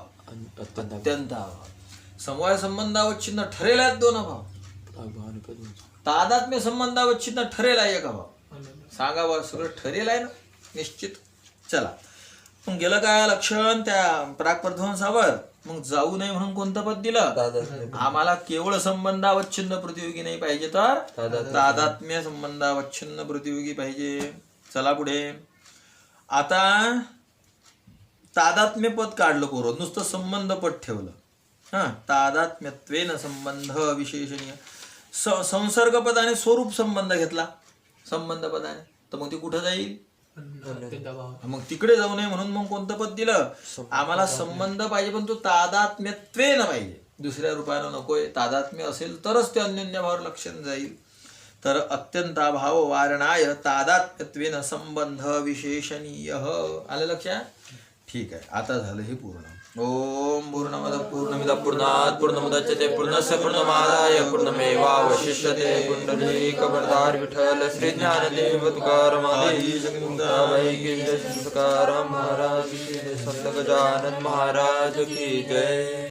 अत्यंत अभाव. समवाय संबंधावच्छिन्न ठरेला दोन अभाव. तादात्म्य संबंधावच्छिन्न ठरेला एक अभाव. सांगा बरं, सगळं ठरेल आहे ना निश्चित. चला मग गेलं काय लक्षण त्या प्रागप्रध्वंसावर? मग जाऊ नये म्हणून कोणतं पद दिलं? आम्हाला केवळ संबंधावच्छिन्न प्रतियोगी नाही पाहिजे, तर तादात्म्य संबंधावच्छिन्न प्रतियोगी पाहिजे. चला पुढे. आता तादात्म्य पद काढलं पोरं, नुसतं संबंध पद ठेवलं. हा तादात्म्यत्वेन संबंध विशेषणीय. संसर्ग पदाने स्वरूप संबंध घेतला संबंध पदाने, तर मग ते कुठं जाईल? मग तिकडे जाऊ नये म्हणून मग कोणतं पद दिलं? आम्हाला संबंध पाहिजे पण तो तादात्म्यत्वेन पाहिजे, दुसऱ्या रूपानं नकोय. तादात्म्य असेल तरच ते अन्योन्याभावावर लक्षण जाईल. तर अत्यंताभाव वारणाय तादात्म्यत्वेन संबंध विशेषणीय. आलं लक्षात? ठीक आहे. आता झालं हे पूर्ण. ओम पूर्णमद पूर्णमिदं पूर्णमिदं पूर्णात् पूर्णमुदच्यते पूर्णस्य पूर्णमादाय पूर्णमेवावशिष्यते पुंडरीकवरदार विठ्ठल श्री ज्ञानदेव तुकाराम आदी जगदंबाई की जय, संत तुकाराम महाराज की जय, संत गजानन महाराज की जय।